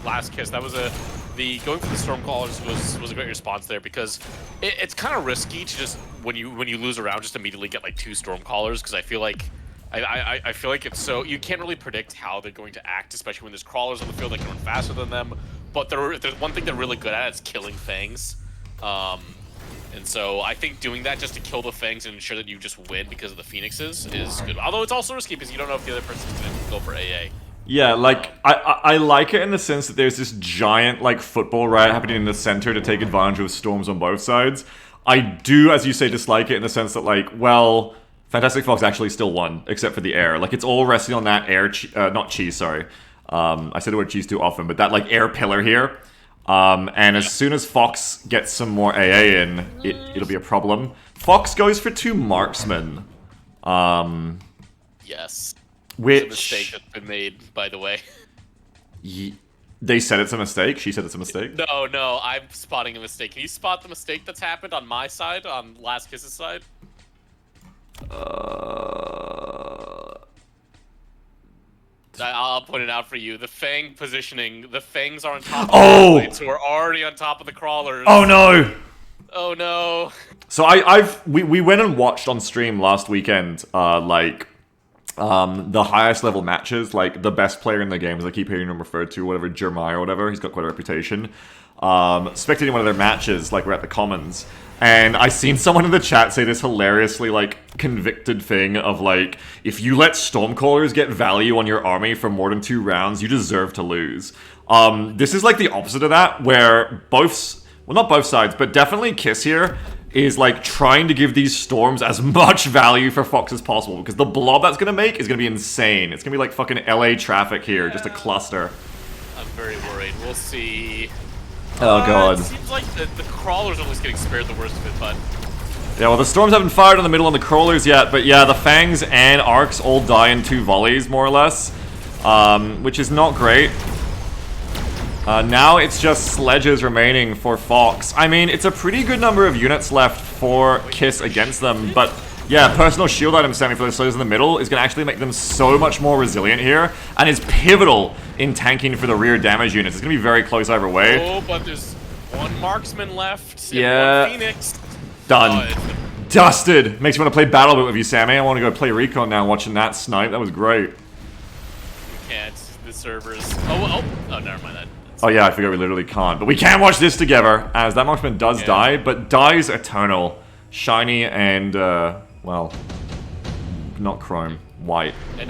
Last Kiss, that was the going for the Stormcallers was a great response there, because it's kind of risky to just when you lose a round just immediately get like 2 Stormcallers, because I feel like it's so you can't really predict how they're going to act, especially when there's crawlers on the field that can run faster than them. But there's one thing they're really good at, it's killing Fangs. And so I think doing that just to kill the Fangs and ensure that you just win because of the Phoenixes is good. Although it's also risky because you don't know if the other person's going to go for AA. Yeah, like, I like it in the sense that there's this giant, like, football riot happening in the center to take advantage of Storms on both sides. I do, as you say, dislike it in the sense that, like, well, Fantastic Fox actually still won, except for the air. Like, it's all resting on that air, not cheese, sorry. I said the word cheese too often, but that, like, air pillar here. And as soon as Fox gets some more AA in, it'll be a problem. Fox goes for 2 marksmen. Yes. Which... It's a mistake that's been made, by the way. They said it's a mistake? She said it's a mistake? No, I'm spotting a mistake. Can you spot the mistake that's happened on my side, on Last Kiss's side? I'll point it out for you. The Fang positioning, the Fangs are on top of the blades, who are already on top of the crawlers. Oh no! Oh no. So we went and watched on stream last weekend, the highest level matches, like the best player in the game, as I keep hearing him referred to, whatever, Jeremiah or whatever, he's got quite a reputation. Spectating one of their matches, like we're at the Commons, and I seen someone in the chat say this hilariously, like, convicted thing of, like, if you let Stormcallers get value on your army for more than 2 rounds, you deserve to lose. This is, like, the opposite of that, where well, not both sides, but definitely Kiss here is, like, trying to give these Storms as much value for Fox as possible, because the blob that's gonna make is gonna be insane. It's gonna be like fucking LA traffic here, just a cluster. I'm very worried. We'll see. Oh god. It seems like the crawlers are at least getting spared the worst of it, but... Yeah, well, the Storms haven't fired in the middle on the crawlers yet, but yeah, the Fangs and Arcs all die in 2 volleys, more or less, which is not great. Now it's just sledges remaining for Fox. I mean, it's a pretty good number of units left for Kiss against them, but yeah, personal shield item standing for the sledges in the middle is going to actually make them so much more resilient here, and is pivotal in tanking for the rear damage units. It's going to be very close either way. Oh, but there's 1 marksman left, yeah. And 1 Phoenix. Done. Dusted. Makes me want to play Battle Bit with you, Sammy. I want to go play Recon now watching that snipe. That was great. You can't. The servers... Oh, never mind. Oh yeah, I forgot we literally can't. But we can watch this together, as that marksman does die, but dies eternal. Shiny and, well, not chrome, white. And,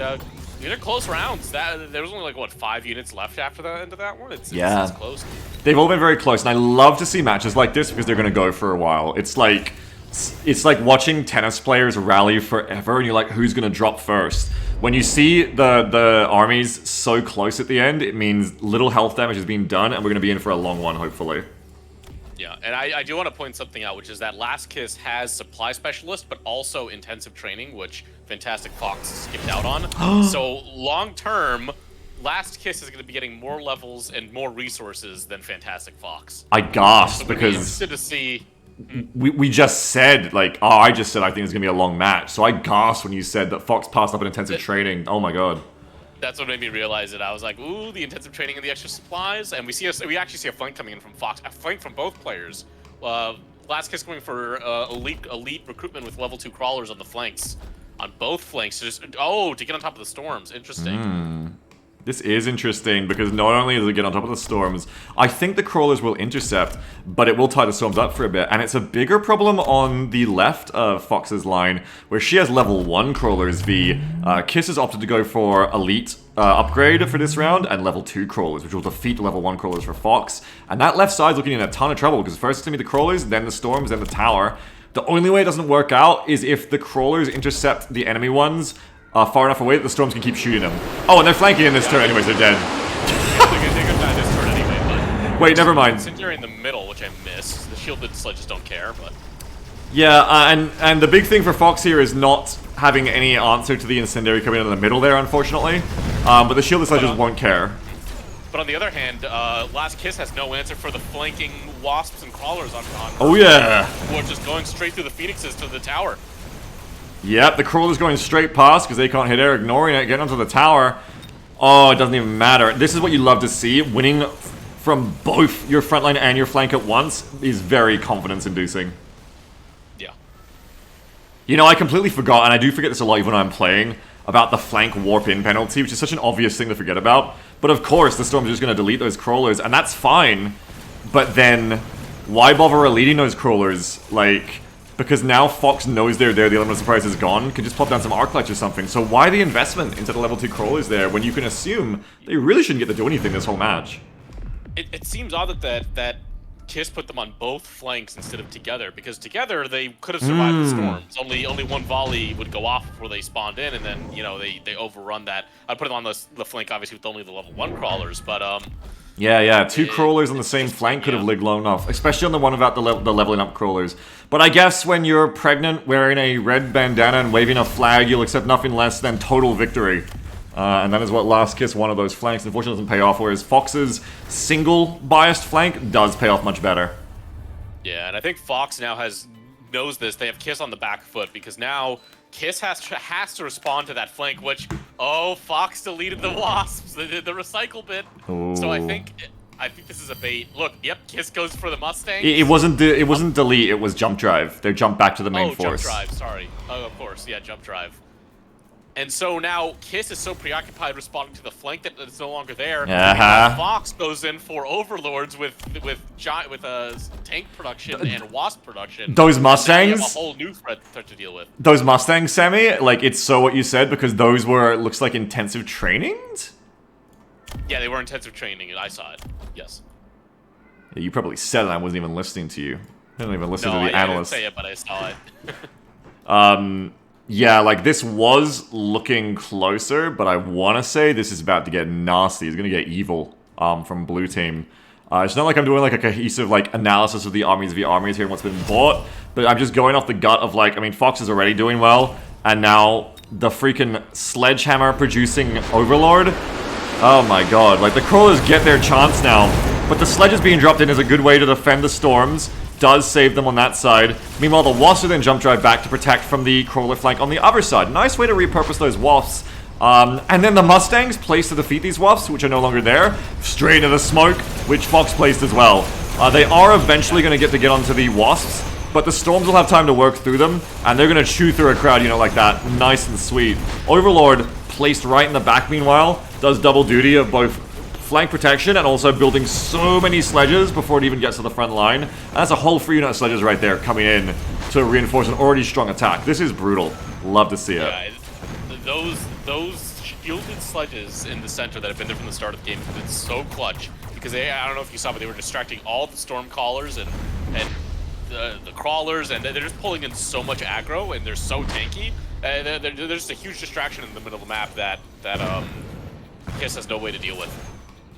these are close rounds. There was only, like, what, 5 units left after the end of that one? It's close. They've all been very close, and I love to see matches like this because they're going to go for a while. It's like watching tennis players rally forever, and you're like, who's going to drop first? When you see the armies so close at the end, it means little health damage is being done, and we're going to be in for a long one, hopefully. Yeah, and I do want to point something out, which is that Last Kiss has Supply Specialist, but also Intensive Training, which Fantastic Fox skipped out on. So, long-term, Last Kiss is going to be getting more levels and more resources than Fantastic Fox. I gasped so because... interested to see... We just said, like, I just said I think it's going to be a long match. So I gasped when you said that Fox passed up an intensive training. Oh my god. That's what made me realize it. I was like, ooh, the intensive training and the extra supplies. And we actually see a flank coming in from Fox. A flank from both players. Last Kiss going for elite recruitment with level 2 crawlers on the flanks. On both flanks. To get on top of the Storms. Interesting. This is interesting because not only does it get on top of the storms, I think the crawlers will intercept, but it will tie the storms up for a bit. And it's a bigger problem on the left of Fox's line, where she has level 1 crawlers v. Kiss has opted to go for elite upgrade for this round, and level 2 crawlers, which will defeat the level 1 crawlers for Fox. And that left side's looking in a ton of trouble, because first it's going to be the crawlers, then the storms, then the tower. The only way it doesn't work out is if the crawlers intercept the enemy ones far enough away that the storms can keep shooting them. Oh, and they're flanking in this turn anyways, they're dead. They could die this turn anyway, but... Wait, never mind. Incendiary in the middle, which I missed. The shielded sledges don't care, but... Yeah, and the big thing for Fox here is not having any answer to the Incendiary coming in the middle there, unfortunately. But the shielded sledges won't care. But on the other hand, Last Kiss has no answer for the flanking wasps and crawlers on Oh yeah! Who are just going straight through the phoenixes to the tower. Yep, the crawler's going straight past because they can't hit air, ignoring it, getting onto the tower. Oh, it doesn't even matter. This is what you love to see. Winning from both your front line and your flank at once is very confidence-inducing. Yeah. You know, I completely forgot, and I do forget this a lot even when I'm playing, about the flank warp-in penalty, which is such an obvious thing to forget about. But of course, the Storm's just going to delete those crawlers, and that's fine. But then, why bother eluding those crawlers? Like... Because now Fox knows they're there, the element of surprise is gone, can just pop down some arc lights or something. So why the investment into the level 2 crawlers there when you can assume they really shouldn't get to do anything this whole match? It seems odd that Kiss put them on both flanks instead of together, because together they could have survived the storms. Only one volley would go off before they spawned in, and then, you know, they overrun that. I put them on the flank, obviously, with only the level 1 crawlers, but, Yeah, 2 crawlers on the same flank could have lived long enough, especially on the one about the leveling up crawlers. But I guess when you're pregnant, wearing a red bandana and waving a flag, you'll accept nothing less than total victory. And that is what Last Kiss, one of those flanks, unfortunately doesn't pay off, whereas Fox's single biased flank does pay off much better. Yeah, and I think Fox now knows this. They have Kiss on the back foot, because now Kiss has to respond to that flank, which, oh, Fox deleted the wasps, the recycle bit. Ooh. So I think this is a bait. Look, yep, Kiss goes for the Mustang. It wasn't delete, it was jump drive. They jumped back to the main force. Jump drive, sorry. Oh, of course, yeah, jump drive. And so now Kiss is so preoccupied responding to the flank that it's no longer there. Fox goes in for overlords with tank production and wasp production. Those Mustangs. You have a whole new threat to deal with. Those Mustangs, Sammy, like it's so what you said because those were looks like intensive trainings. Yeah, they were intensive training, and I saw it. Yes. Yeah, you probably said it. I wasn't even listening to you. I didn't even listen to the I didn't analyst. say it, but I saw it. Yeah, like, this was looking closer, but I want to say this is about to get nasty. It's going to get evil from Blue Team. It's not like I'm doing, like, a cohesive, like, analysis of the armies v armies here and what's been bought, but I'm just going off the gut of, like, I mean, Fox is already doing well, and now the freaking Sledgehammer producing Overlord. Oh my god, like, the Crawlers get their chance now, but the Sledges being dropped in is a good way to defend the Storms. Does save them on that side. Meanwhile, the Wasps are then jump drive back to protect from the Crawler flank on the other side. Nice way to repurpose those Wasps. And then the Mustangs placed to defeat these Wasps, which are no longer there. Straight into the smoke, which Fox placed as well. They are eventually going to get onto the Wasps, but the Storms will have time to work through them, and they're going to chew through a crowd, you know, like that. Nice and sweet. Overlord, placed right in the back meanwhile, does double duty of both flank protection and also building so many sledges before it even gets to the front line. And that's a whole free unit of sledges right there coming in to reinforce an already strong attack. This is brutal. Love to see it. Yeah, those shielded sledges in the center that have been there from the start of the game have been so clutch because I don't know if you saw, but they were distracting all the storm callers and the crawlers, and they're just pulling in so much aggro, and they're so tanky. They're just a huge distraction in the middle of the map that Kiss has no way to deal with.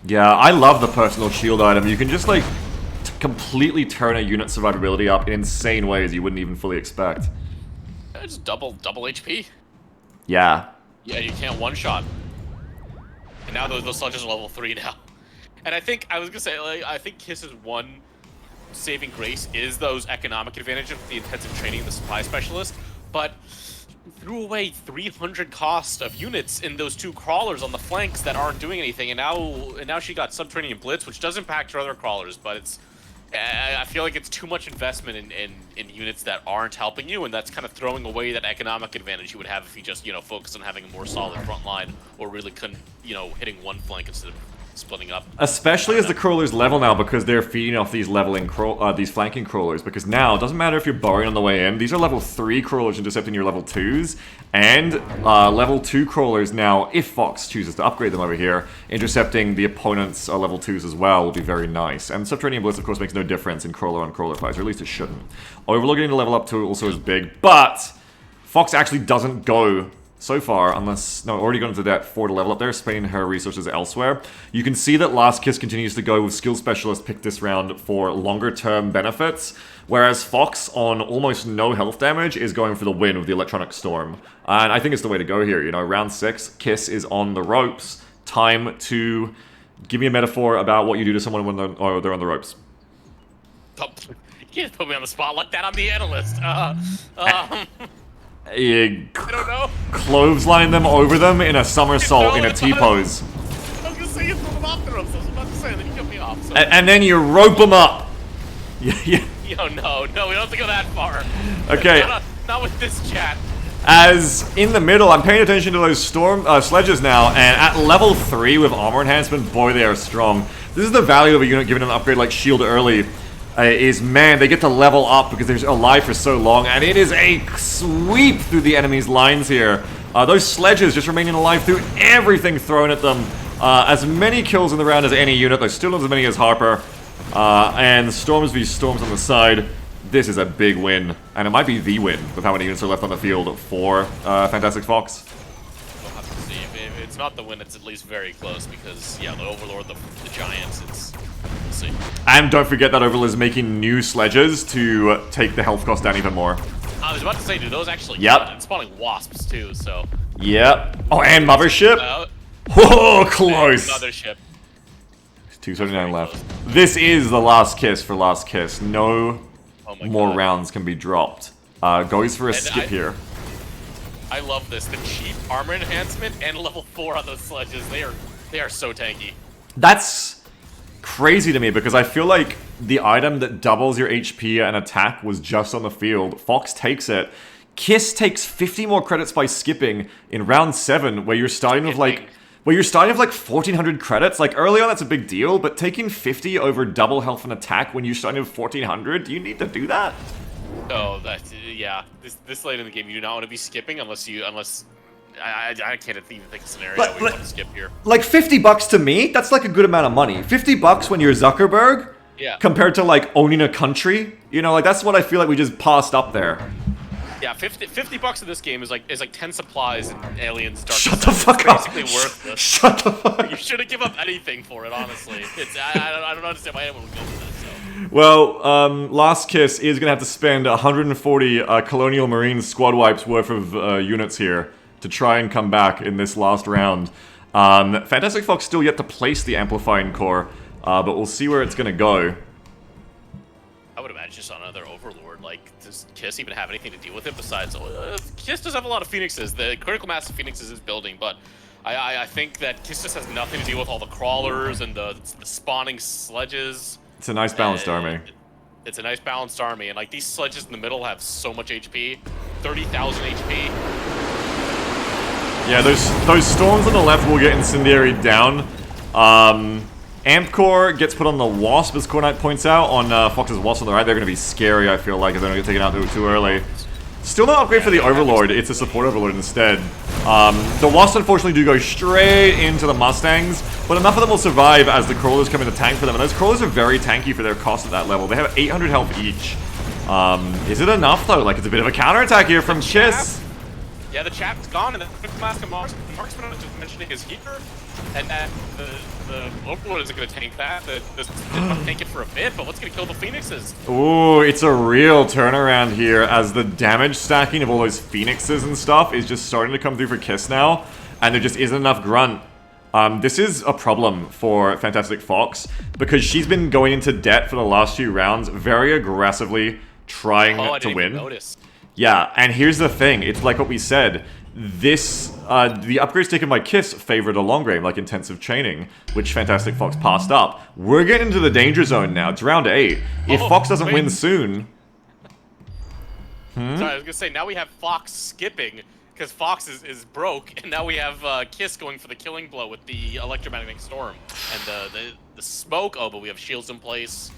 Yeah, I love the personal shield item. You can just, like, completely turn a unit's survivability up in insane ways you wouldn't even fully expect. It's double HP. Yeah. Yeah, you can't one-shot. And now those sledges are level 3 now. And I was gonna say, like, I think Kiss's one saving grace is those economic advantages of the intensive training of the supply specialist, but threw away 300 cost of units in those 2 crawlers on the flanks that aren't doing anything, and now she got sub-training and blitz, which does impact her other crawlers, but I feel like it's too much investment in units that aren't helping you, and that's kind of throwing away that economic advantage you would have if you just, focus on having a more solid front line, or really couldn't, hitting one flank instead of splitting up. Especially as the crawlers level now, because they're feeding off these these flanking crawlers. Because now, it doesn't matter if you're burrowing on the way in, these are level 3 crawlers intercepting your level 2s, and level 2 crawlers now, if Fox chooses to upgrade them over here, intercepting the opponent's level 2s as well will be very nice. And Subterranean Blitz, of course, makes no difference in crawler on crawler fights, or at least it shouldn't. Overlord getting to level up to also is big, but Fox actually doesn't go so far, unless... No, already gone into that 4 to level up there, spending her resources elsewhere. You can see that Last Kiss continues to go with Skill Specialist picked this round for longer-term benefits, whereas Fox, on almost no health damage, is going for the win with the Electronic Storm. And I think it's the way to go here, round 6, Kiss is on the ropes. Time to give me a metaphor about what you do to someone when they're on the ropes. You can't put me on the spot like that, I'm the analyst. I don't know. Clothesline them over them in a somersault in a T-pose. I was gonna say you throw them off the ropes. I was about to say, and then you cut me off. So. And then you rope them up. Yeah. Yo, no, we don't have to go that far. Okay. Not with this chat. As in the middle, I'm paying attention to those storm sledges now, and at level 3 with armor enhancement, boy, they are strong. This is the value of a unit given an upgrade like Shield early. Man, they get to level up because they're alive for so long, and it is a sweep through the enemy's lines here. Those sledges just remaining alive through everything thrown at them. As many kills in the round as any unit, though still not as many as Harper. And Storms v Storms on the side. This is a big win, and it might be the win with how many units are left on the field for Fantastic Fox. We'll have to see. If it's not the win, it's at least very close because, yeah, the Overlord, the Giants, we'll see. And don't forget that Overlord is making new sledges to take the health cost down even more. I was about to say, do those actually Yep. spawning wasps too, so... Yep. Oh, and Mothership? Oh, close! Mothership. 279 left. This is the last kiss for Last Kiss. No more rounds can be dropped. Goes for a skip here. I love this. The cheap armor enhancement and level 4 on those sledges. They are so tanky. That's crazy to me because I feel like the item that doubles your HP and attack was just on the field. Fox takes it. Kiss takes 50 more credits by skipping in round 7, where you're starting with like 1400 credits. Like early on that's a big deal, but taking 50 over double health and attack when you're starting with 1400, do you need to do that? Oh, that's yeah. This late in the game, you do not want to be skipping unless I can't even think of a scenario where you want to skip here. Like $50 to me, that's like a good amount of money. $50 when you're Zuckerberg, compared to like owning a country, like that's what I feel like we just passed up there. Yeah, $50 in this game is like 10 supplies in Aliens Dark. Shut the fuck up. Basically worthless. Shut the fuck. You shouldn't give up anything for it, honestly. I don't understand why anyone would go for this. So. Well, Last Kiss is gonna have to spend 140 Colonial Marine squad wipes worth of units here to try and come back in this last round. Fantastic Fox still yet to place the Amplifying Core, but we'll see where it's gonna go. I would imagine just on another Overlord. Like, does Kiss even have anything to deal with it besides... Kiss does have a lot of Phoenixes. The critical mass of Phoenixes is building, but I think that Kiss just has nothing to deal with all the crawlers and the spawning sledges. It's a nice balanced army. It's a nice balanced army, and like these sledges in the middle have so much HP. 30,000 HP. Yeah, those storms on the left will get Incendiary down. Amp Core gets put on the Wasp, as Cornite points out, on Fox's Wasp on the right. They're going to be scary, I feel like, if they don't get taken out too early. Still no upgrade for the Overlord, it's a support Overlord instead. The Wasps unfortunately do go straight into the Mustangs, but enough of them will survive as the Crawlers come in to tank for them, and those Crawlers are very tanky for their cost at that level. They have 800 health each. Is it enough though? Like, it's a bit of a counterattack here from Kiss. Yeah, the chap's gone, and the quick mask of Marksman was just mentioning his heater, and the Overlord isn't going to tank that. It's going to tank it for a bit, but what's going to kill the Phoenixes? Ooh, it's a real turnaround here as the damage stacking of all those Phoenixes and stuff is just starting to come through for Kiss now, and there just isn't enough grunt. This is a problem for Fantastic Fox, because she's been going into debt for the last few rounds, very aggressively trying to win. Notice. Yeah, and here's the thing, it's like what we said, this, the upgrades taken by Kiss favored a long range, like intensive chaining, which Fantastic Fox passed up. We're getting into the danger zone now. It's round 8. If Fox doesn't win soon... Sorry, I was gonna say, now we have Fox skipping, because Fox is broke, and now we have Kiss going for the killing blow with the electromagnetic storm. And the smoke, oh, but we have shields in place.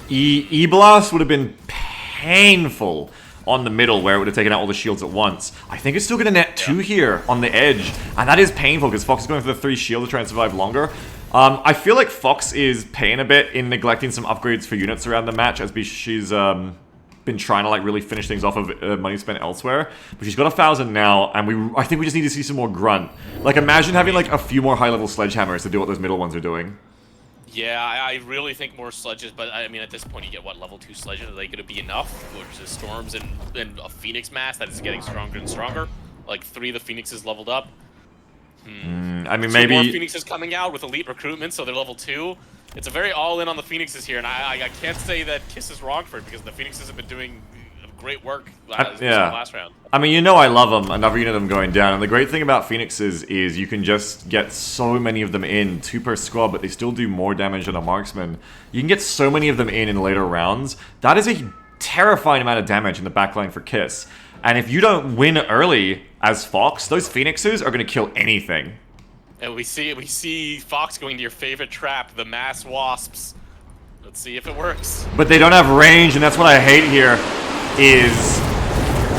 E-Blast would have been painful on the middle, where it would have taken out all the shields at once. I think it's still going to net 2 here on the edge, and that is painful because Fox is going for the 3 shield to try and survive longer. I feel like Fox is paying a bit in neglecting some upgrades for units around the match, as she's been trying to like really finish things off of money spent elsewhere. But she's got 1,000 now, and I think we just need to see some more grunt. Like, imagine having like a few more high-level sledgehammers to do what those middle ones are doing. Yeah, I really think more sledges, but I mean, at this point, you get, what, level 2 sledges? Are they going to be enough? Versus Storms and a Phoenix Mass that is getting stronger and stronger? Like, 3 of the Phoenixes leveled up? I mean, 2 maybe... more Phoenixes coming out with elite recruitment, so they're level 2. It's a very all-in on the Phoenixes here, and I can't say that Kiss is wrong for it, because the Phoenixes have been doing great work last round. I mean, you know I love them. Another unit of them going down. And the great thing about Phoenixes is you can just get so many of them in, 2 per squad, but they still do more damage than a marksman. You can get so many of them in later rounds. That is a terrifying amount of damage in the backline for Kiss. And if you don't win early as Fox, those Phoenixes are going to kill anything. And we see Fox going to your favorite trap, the mass wasps. Let's see if it works. But they don't have range, and that's what I hate here.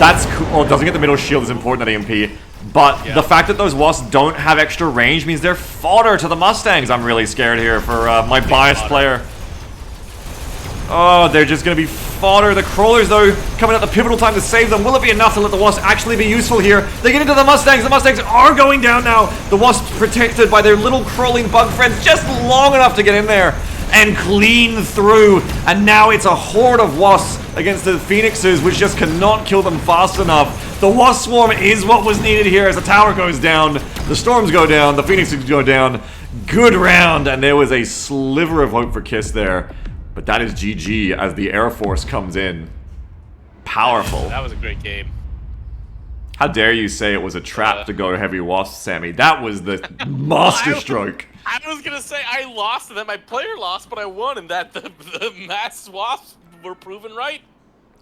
That's cool. Well, doesn't get the middle shield is important at EMP, but the fact that those wasps don't have extra range means they're fodder to the Mustangs. I'm really scared here for my biased player. Oh, they're just going to be fodder. The crawlers, though, coming at the pivotal time to save them. Will it be enough to let the wasps actually be useful here? They get into the Mustangs. The Mustangs are going down now. The wasps protected by their little crawling bug friends just long enough to get in there and clean through. And now it's a horde of wasps against the Phoenixes, which just cannot kill them fast enough. The wasp swarm is what was needed here as the tower goes down. The storms go down. The Phoenixes go down. Good round. And there was a sliver of hope for Kiss there. But that is GG as the Air Force comes in. Powerful. That was a great game. How dare you say it was a trap to go heavy wasp, Sammy? That was the masterstroke. I was gonna say I lost and then my player lost, but I won, and that the mass wasps were proven right.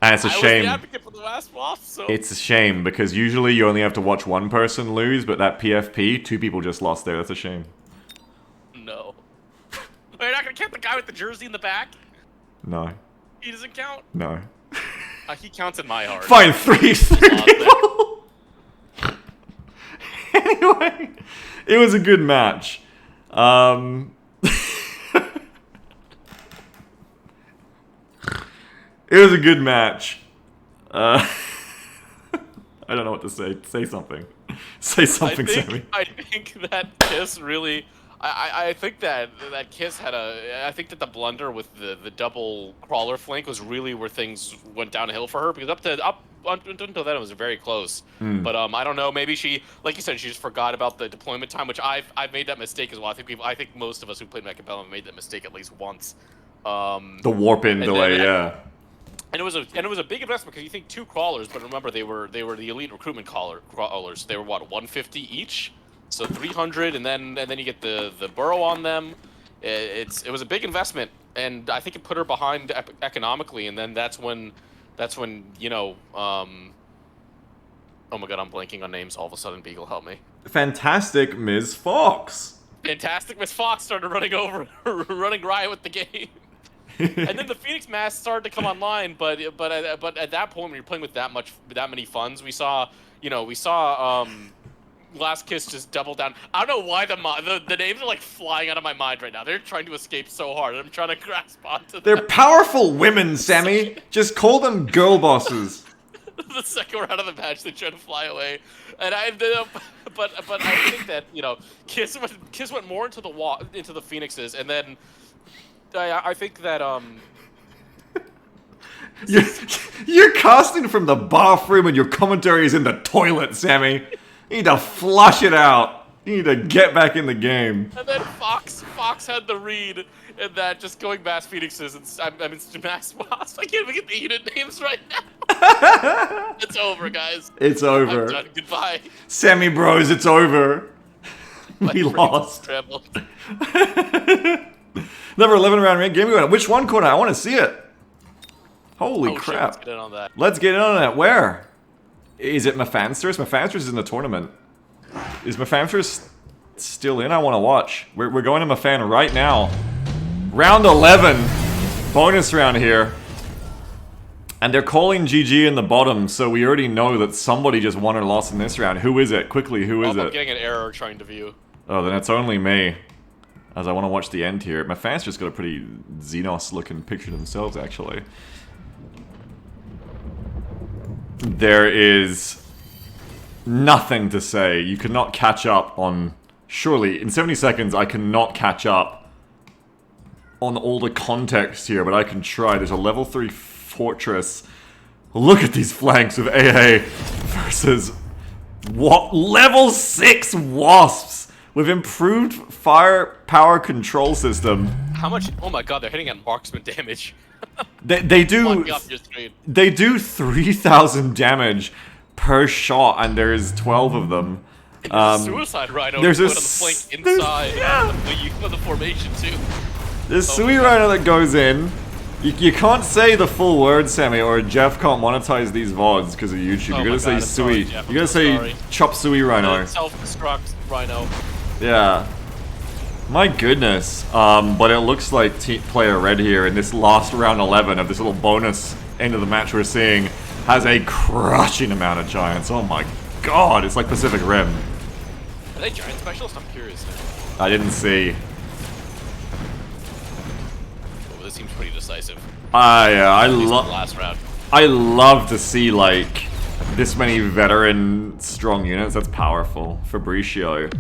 And it's a shame. I was the advocate for the mass wasps, so... It's a shame because usually you only have to watch one person lose, but that PFP, 2 people just lost there. That's a shame. No. You're not gonna count the guy with the jersey in the back? No. He doesn't count? No. He counts in my heart. Fine, 3 people. Anyway, it was a good match. It was a good match. I don't know what to say. Say something. Say something, Sammy. I think that Kiss really... I think that Kiss had I think that the blunder with the double crawler flank was really where things went downhill for her, because up until then it was very close. But I don't know, maybe she, like you said, she just forgot about the deployment time, which I've made that mistake as well. I think most of us who played Mechabellum have made that mistake at least once. The warp in delay, yeah. And it was a big investment because you think 2 crawlers, but remember they were the elite recruitment crawlers. They were what, 150 each? So 300, and then you get the burrow on them. It was a big investment, and I think it put her behind economically. And then that's when you know. Oh my God, I'm blanking on names. All of a sudden, Beagle, help me. Fantastic Ms. Fox. Fantastic Miss Fox started running riot with the game. And then the Phoenix Mass started to come online, but at that point when you're playing with that many funds, we saw Last Kiss just double down. I don't know why the names are like flying out of my mind right now. They're trying to escape so hard. I'm trying to grasp onto them. They're powerful women, Sammy. Just call them girl bosses. The second round of the match, they try to fly away, and but I think that Kiss went more into the Phoenixes, and then I think that You're casting from the bathroom and your commentary is in the toilet, Sammy. You need to flush it out. You need to get back in the game. And then Fox had the read, and that just going mass Phoenixes and mass wasps. I can't even get the unit names right now. It's over, guys. It's over. I'm done. Goodbye. Sammy Bros, it's over. My We brain's lost. scrambled. Number 11 round rank game. Which one, Cornite? I want to see it. Holy Oh, shit, crap. let's get in on that. Let's get in on it. Where? Is it Mephanstress? Mephanstress is in the tournament. Is Mephanstress still in? I want to watch. We're going to Mephan right now. Round 11. Bonus round here. And they're calling GG in the bottom, so we already know that somebody just won or lost in this round. Who is it? Quickly, who is I'm it? getting an error trying to view. Oh, then it's only me. As I want to watch the end here. Mephanstress got a pretty Xenos-looking picture themselves, actually. There is nothing to say. You cannot catch up on... Surely, in 70 seconds, I cannot catch up on all the context here, but I can try. There's a level 3 fortress. Look at these flanks of AA versus... What? Level 6 wasps with improved firepower control system. How much? Oh my god, they're hitting at marksman damage. They do... Off your screen. They do 3,000 damage per shot, and there's 12 of them. There's a suicide rhino there's put a on the flank inside yeah. of the formation too. There's Sui Rhino that goes in. You can't say the full word, Sammy, or Jeff can't monetize these VODs because of YouTube. Oh You gotta say Sui. You gotta say Chop Sui Rhino. Self-destruct rhino. Yeah. My goodness. But it looks like player red here in this last round 11 of this little bonus end of the match we're seeing has a crushing amount of giants. Oh my god, it's like Pacific Rim. Are they giant specialists? I'm curious now. I didn't see. Oh, this seems pretty decisive. I love last round. I love to see like this many veteran strong units. That's powerful. Fabricio,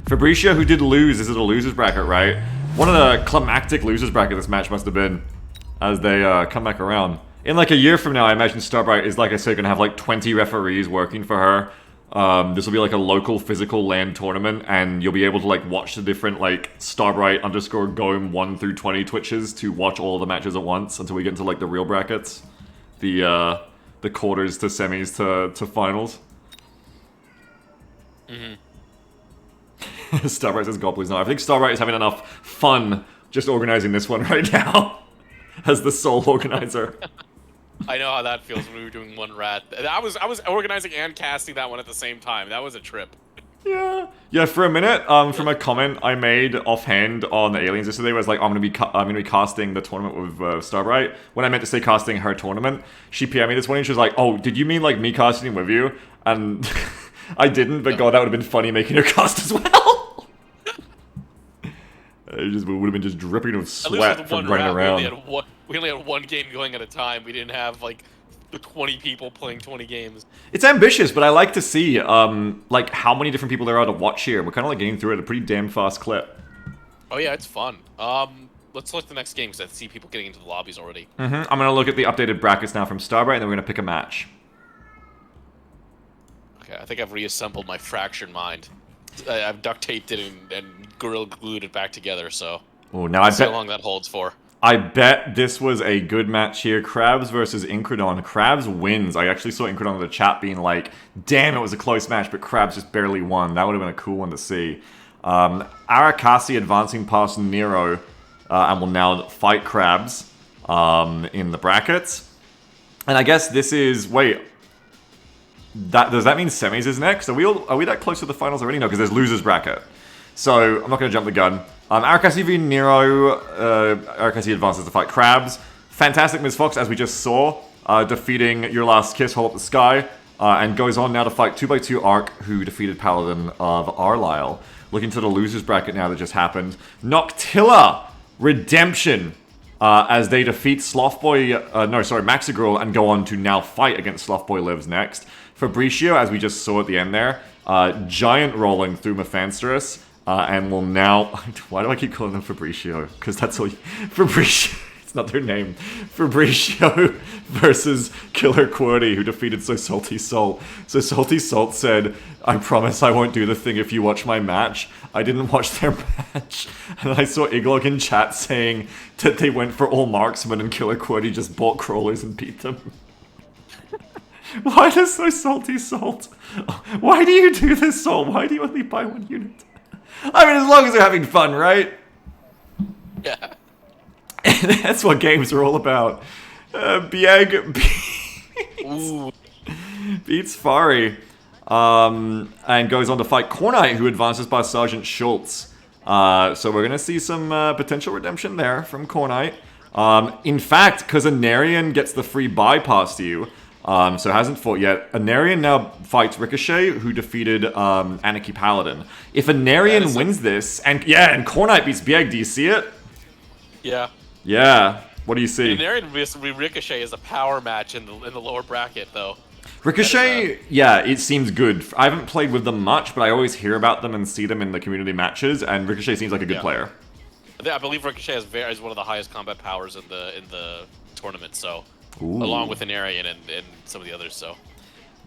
who did lose. This is a losers bracket, right? One of the climactic losers bracket this match must have been, as they come back around. In like a year from now, I imagine Starbright is, like I said, gonna have like 20 referees working for her. This will be like a local physical LAN tournament, and you'll be able to like watch the different like Starbright _ Gome 1 through 20 Twitches to watch all the matches at once until we get into like the real brackets, the quarters to semis to finals. Starbright says Goblins. No, I think Starbright is having enough fun just organizing this one right now as the sole organizer. I know how that feels when we were doing one rat. I was organizing and casting that one at the same time. That was a trip. Yeah. For a minute, from a comment I made offhand on the Aliens yesterday, was like, I'm gonna be casting the tournament with Starbright. When I meant to say casting her tournament, she PM'd me this morning. She was like, "Oh, did you mean like me casting with you?" And I didn't, but God, that would have been funny making her cast as well. It would have been just dripping with sweat from running around. We only had one game going at a time. We didn't have like 20 people playing 20 games. It's ambitious, but I like to see like how many different people there are to watch here. We're kind of like getting through it at a pretty damn fast clip. Oh yeah, it's fun. Let's look at the next game because I see people getting into the lobbies already. I'm gonna look at the updated brackets now from Starbright, and then we're gonna pick a match. Okay, I think I've reassembled my fractured mind. I've duct taped it and Gorilla glued it back together. So. Oh, now I bet how long that holds for. I bet this was a good match here. Krabs versus Incredon. Krabs wins. I actually saw Incredon in the chat being like, damn, it was a close match, but Krabs just barely won. That would have been a cool one to see. Arakasi advancing past Nero and will now fight Krabs in the brackets. And I guess this is... Wait. Does that mean semis is next? Are we that close to the finals already? No, because there's losers bracket. So, I'm not going to jump the gun. Arakasi v Nero. Arakasi advances to fight Krabs. Fantastic Ms. Fox, as we just saw, defeating Your Last Kiss, Hold Up the Sky, and goes on now to fight 2x2 Arc, who defeated Paladin of Arlisle. Looking to the losers bracket now that just happened. Noctilia Redemption, as they defeat Maxigirl, and go on to now fight against Slothboy Lives next. Fabricio, as we just saw at the end there, giant rolling through Mephanstress, and will now... Why do I keep calling them Fabricio? Because that's all... Fabricio... It's not their name. Fabricio versus Killer Qwerty, who defeated So Salty Salt. So Salty Salt said, I promise I won't do the thing if you watch my match. I didn't watch their match. And I saw Iglog in chat saying that they went for all marksmen and Killer Qwerty just bought crawlers and beat them. Why does so salty salt? Why do you do this, Salt? Why do you only buy one unit? I mean, as long as they're having fun, right? Yeah. That's what games are all about. Bieg Ooh. beats Fari. And goes on to fight Cornite, who advances by Sergeant Schultz. So we're going to see some potential redemption there from Cornite. In fact, because Anarian gets the free bypass to you, so hasn't fought yet, Anarian now fights Ricochet, who defeated Anarchy Paladin. If Anarian wins this, and Cornite beats Bieg, do you see it? Yeah. Yeah. What do you see? Anarian Ricochet is a power match in the lower bracket, though. Ricochet, yeah, it seems good. I haven't played with them much, but I always hear about them and see them in the community matches, and Ricochet seems like a good player. I believe Ricochet is one of the highest combat powers in the tournament, so Ooh. along with Anarian and some of the others, so.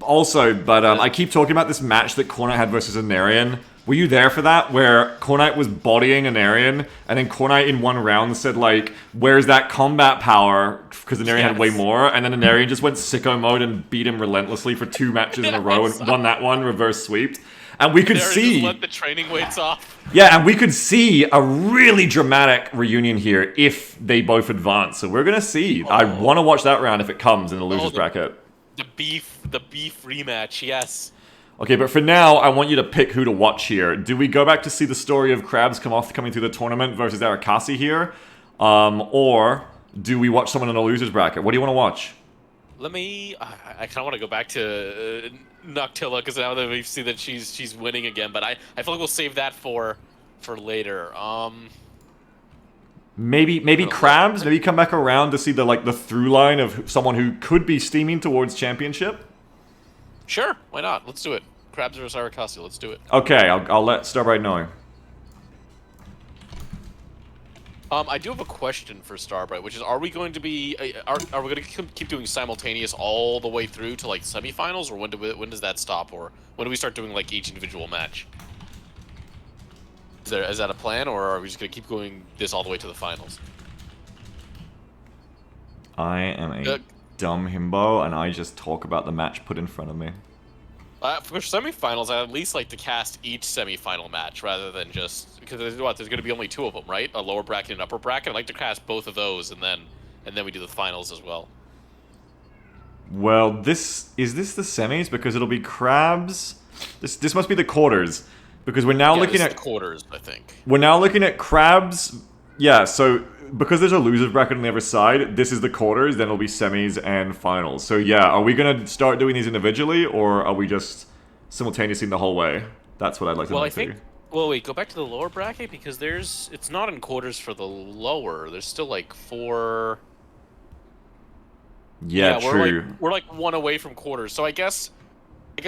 Also, but I keep talking about this match that Cornite had versus Anarian. Were you there for that? Where Cornite was bodying Anarian, and then Cornite in one round said, like, where's that combat power? Because Anarian had way more, and then Anarian just went sicko mode and beat him relentlessly for 2 matches in a row and won that one, reverse sweeped. And we could see... just let the training weights off. Yeah, and we could see a really dramatic reunion here if they both advance. So we're going to see. I want to watch that round if it comes in the losers bracket. The beef rematch, yes. Okay, but for now, I want you to pick who to watch here. Do we go back to see the story of Krabs coming through the tournament versus Arakasi here? Or do we watch someone in a loser's bracket? What do you want to watch? I kind of want to go back to Noctilla, because now that we see that she's winning again, but I feel like we'll save that for later. Maybe Krabs? Maybe come back around to see the through line of someone who could be steaming towards championship? Sure, why not? Let's do it. Krabs versus Arakasi, let's do it. Okay, I'll let Starbright know. I do have a question for Starbright, which is: are we going to be are we going to keep doing simultaneous all the way through to like semifinals, or when does that stop, or when do we start doing like each individual match? Is that a plan, or are we just going to keep going this all the way to the finals? I am a dumb himbo, and I just talk about the match put in front of me. For semifinals, I'd at least like to cast each semifinal match rather than just because there's going to be only 2 of them, right? A lower bracket and upper bracket. I'd like to cast both of those, and then we do the finals as well. Well, is this the semis? Because it'll be Krabs. This must be the quarters, because we're now looking at the quarters. I think we're now looking at Krabs. Yeah, so because there's a losers bracket on the other side, this is the quarters. Then it'll be semis and finals. So yeah, are we gonna start doing these individually, or are we just simultaneously the whole way? That's what I'd like to know too. Well, wait, go back to the lower bracket, because it's not in quarters for the lower. There's still like 4. Yeah, true. We're like 1 away from quarters. So I guess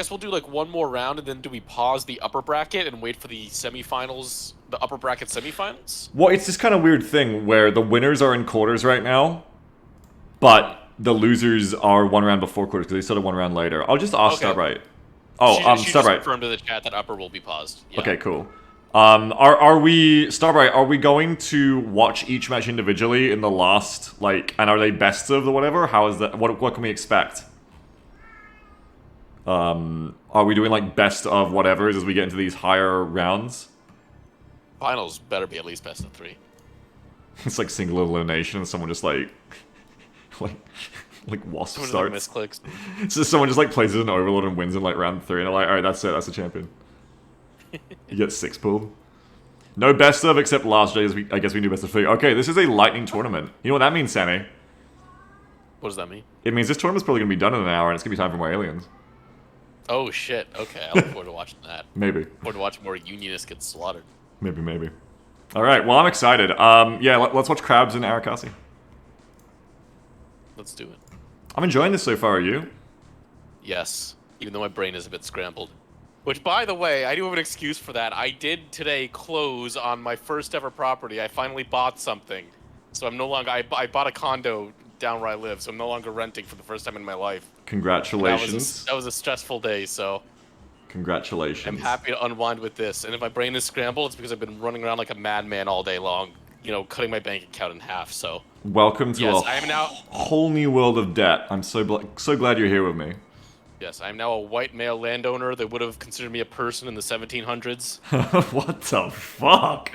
we'll do like 1 more round, and then do we pause the upper bracket and wait for the semifinals, the upper bracket semifinals? Well, it's this kind of weird thing where the winners are in quarters right now, but the losers are 1 round before quarters because they started 1 round later. I'll just ask Starbright. Oh, she Starbright. just confirmed to the chat that upper will be paused. Yeah. Okay, cool. Are we Starbright? Are we going to watch each match individually in the last and are they best of or whatever? How is that? What can we expect? Are we doing like best of whatever's as we get into these higher rounds? Finals better be at least best of 3. It's like single elimination, and someone just like wasp starts. Misclicks. So someone just plays it in Overlord and wins in round 3, and they're like, all right, that's it, that's the champion. You get 6 pulled. No best of except last day. I guess we do best of 3. Okay, this is a lightning tournament. You know what that means, Sammy? What does that mean? It means this tournament's probably gonna be done in an hour, and it's gonna be time for more aliens. Oh shit! Okay, I look forward to watching that. Maybe. Look forward to watching more Unionists get slaughtered. Maybe. All right. Well, I'm excited. Yeah, let's watch Krabs and Arakasi. Let's do it. I'm enjoying this so far. Are you? Yes, even though my brain is a bit scrambled. Which, by the way, I do have an excuse for that. I did today close on my first ever property. I finally bought something, so I'm no longer. I bought a condo down where I live, so I'm no longer renting for the first time in my life. Congratulations. That was a stressful day, so. Congratulations. I'm happy to unwind with this, and if my brain is scrambled, it's because I've been running around like a madman all day long, you know, cutting my bank account in half. So Welcome to yes, a I am now. whole new world of debt. I'm so glad you're here with me. Yes, I am now a white male landowner that would have considered me a person in the 1700s. What the fuck?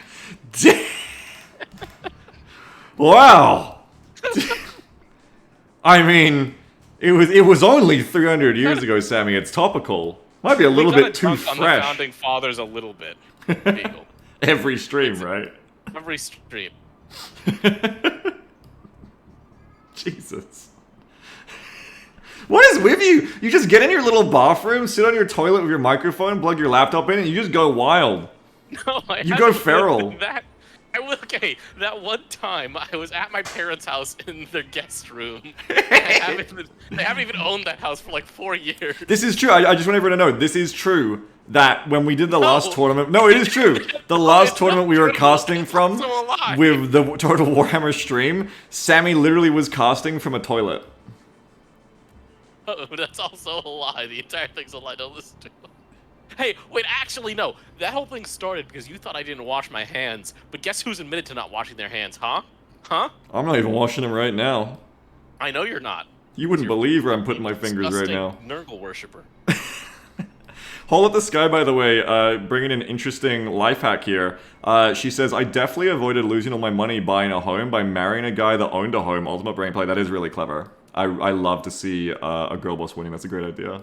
Wow. I mean, it was only 300 years ago, Sammy. It's topical. Might be a little bit too On the fresh. founding fathers a little bit. Beagle. Every stream, right? Every stream. Jesus. What is with you? You just get in your little bathroom, sit on your toilet with your microphone, plug your laptop in, and you just go wild. No, You go feral. Okay, that one time I was at my parents' house in their guest room. They haven't even owned that house for like 4 years. This is true. I just want everyone to know, this is true. That when we did the last tournament... No, it is true. The last tournament we were casting from with the Total Warhammer stream, Sammy literally was casting from a toilet. Oh, that's also a lie. The entire thing's a lie. Don't listen to it. Hey, wait, actually, no. That whole thing started because you thought I didn't wash my hands. But guess who's admitted to not washing their hands, huh? Huh? I'm not even washing them right now. I know you're not. You wouldn't believe where I'm putting my fingers right now. Nurgle worshipper. Hole at the Sky, by the way, bringing an interesting life hack here. She says, I definitely avoided losing all my money buying a home by marrying a guy that owned a home. Ultimate brain play. That is really clever. I love to see a girl boss winning. That's a great idea.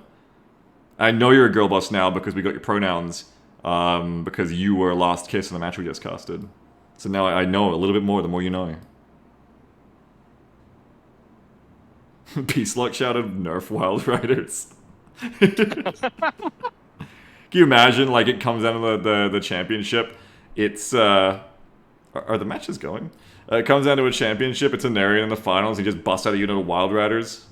I know you're a girl boss now because we got your pronouns. Because you were last kiss in the match we just casted. So now I know a little bit more the more you know. Peace Lock shouted, nerf Wild Riders. Can you imagine, like, it comes down to the championship, it's, are the matches going? It comes down to a championship, it's Anarian in the finals, he just busts out a unit of Wild Riders.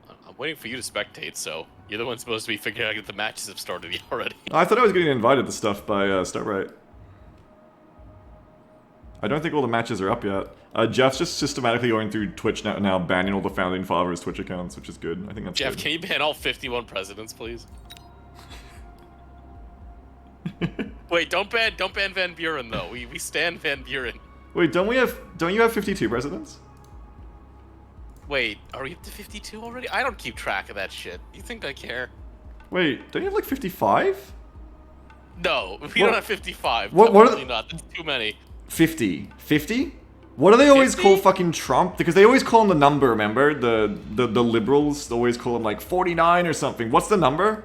I'm waiting for you to spectate, so you're the one supposed to be figuring out that the matches have started already. I thought I was getting invited to stuff by Starbright. I don't think all the matches are up yet. Jeff's just systematically going through Twitch now banning all the Founding Fathers' Twitch accounts, which is good. I think that's Jeff, good. can you ban all 51 presidents, please? Wait, don't ban Van Buren though. We stand Van Buren. Wait, don't you have 52 presidents? Wait, are we up to 52 already? I don't keep track of that shit. You think I care? Wait, don't you have like 55? No, we don't have 55. What are Definitely not. That's too many. 50. 50? What do they always 50? call fucking Trump? Because they always call him the number, remember? The liberals always call him like 49 or something. What's the number?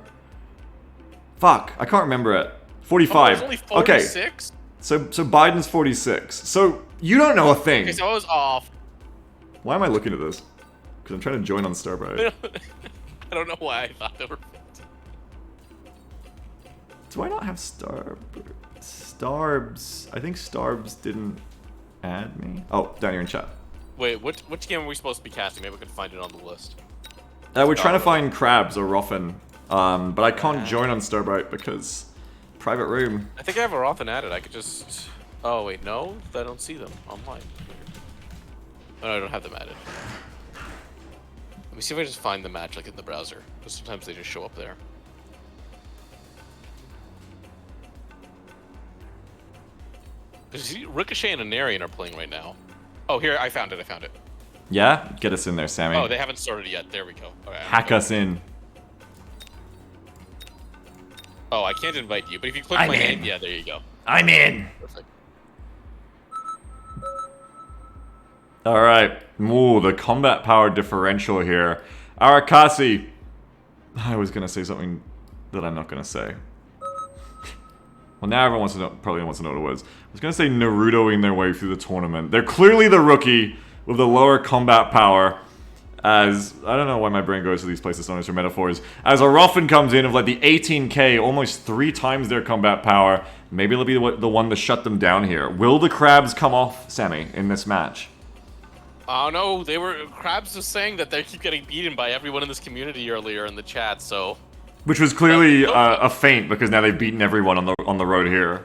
Fuck, I can't remember it. 45. Oh, only 46? Okay. So Biden's 46. So you don't know a thing. Okay, so I was off. Why am I looking at this? Because I'm trying to join on Starbright. I don't know why I thought they were 50. Do I not have Starbs? I think Starbs didn't add me. Oh, down here in chat. Wait, which game are we supposed to be casting? Maybe we can find it on the list. We're trying to find Crabs or Roffin. But I can't join on Starbright because private room. I think I have a Rothan added. I could just... Oh, wait, no? I don't see them online. Oh, no, I don't have them added. Let me see if I just find the match, like, in the browser. Because sometimes they just show up there. Because Ricochet and Anarian are playing right now. Oh, here, I found it. Yeah? Get us in there, Sammy. Oh, they haven't started yet. There we go. Right, hack us in. Oh, I can't invite you, but if you click my name, yeah, there you go. I'm in. Perfect. Alright. Ooh, the combat power differential here. Arakasi. I was going to say something that I'm not going to say. Well, now everyone probably wants to know what it was. I was going to say Naruto-ing their way through the tournament. They're clearly the rookie with the lower combat power. As, I don't know why my brain goes to these places sometimes for metaphors. As a Ruffin comes in of like the 18k, almost 3 times their combat power. Maybe it'll be the one to shut them down here. Will the Crabs come off, Sammy, in this match? Oh no, Krabs was saying that they keep getting beaten by everyone in this community earlier in the chat, so... Which was clearly a feint, because now they've beaten everyone on the road here.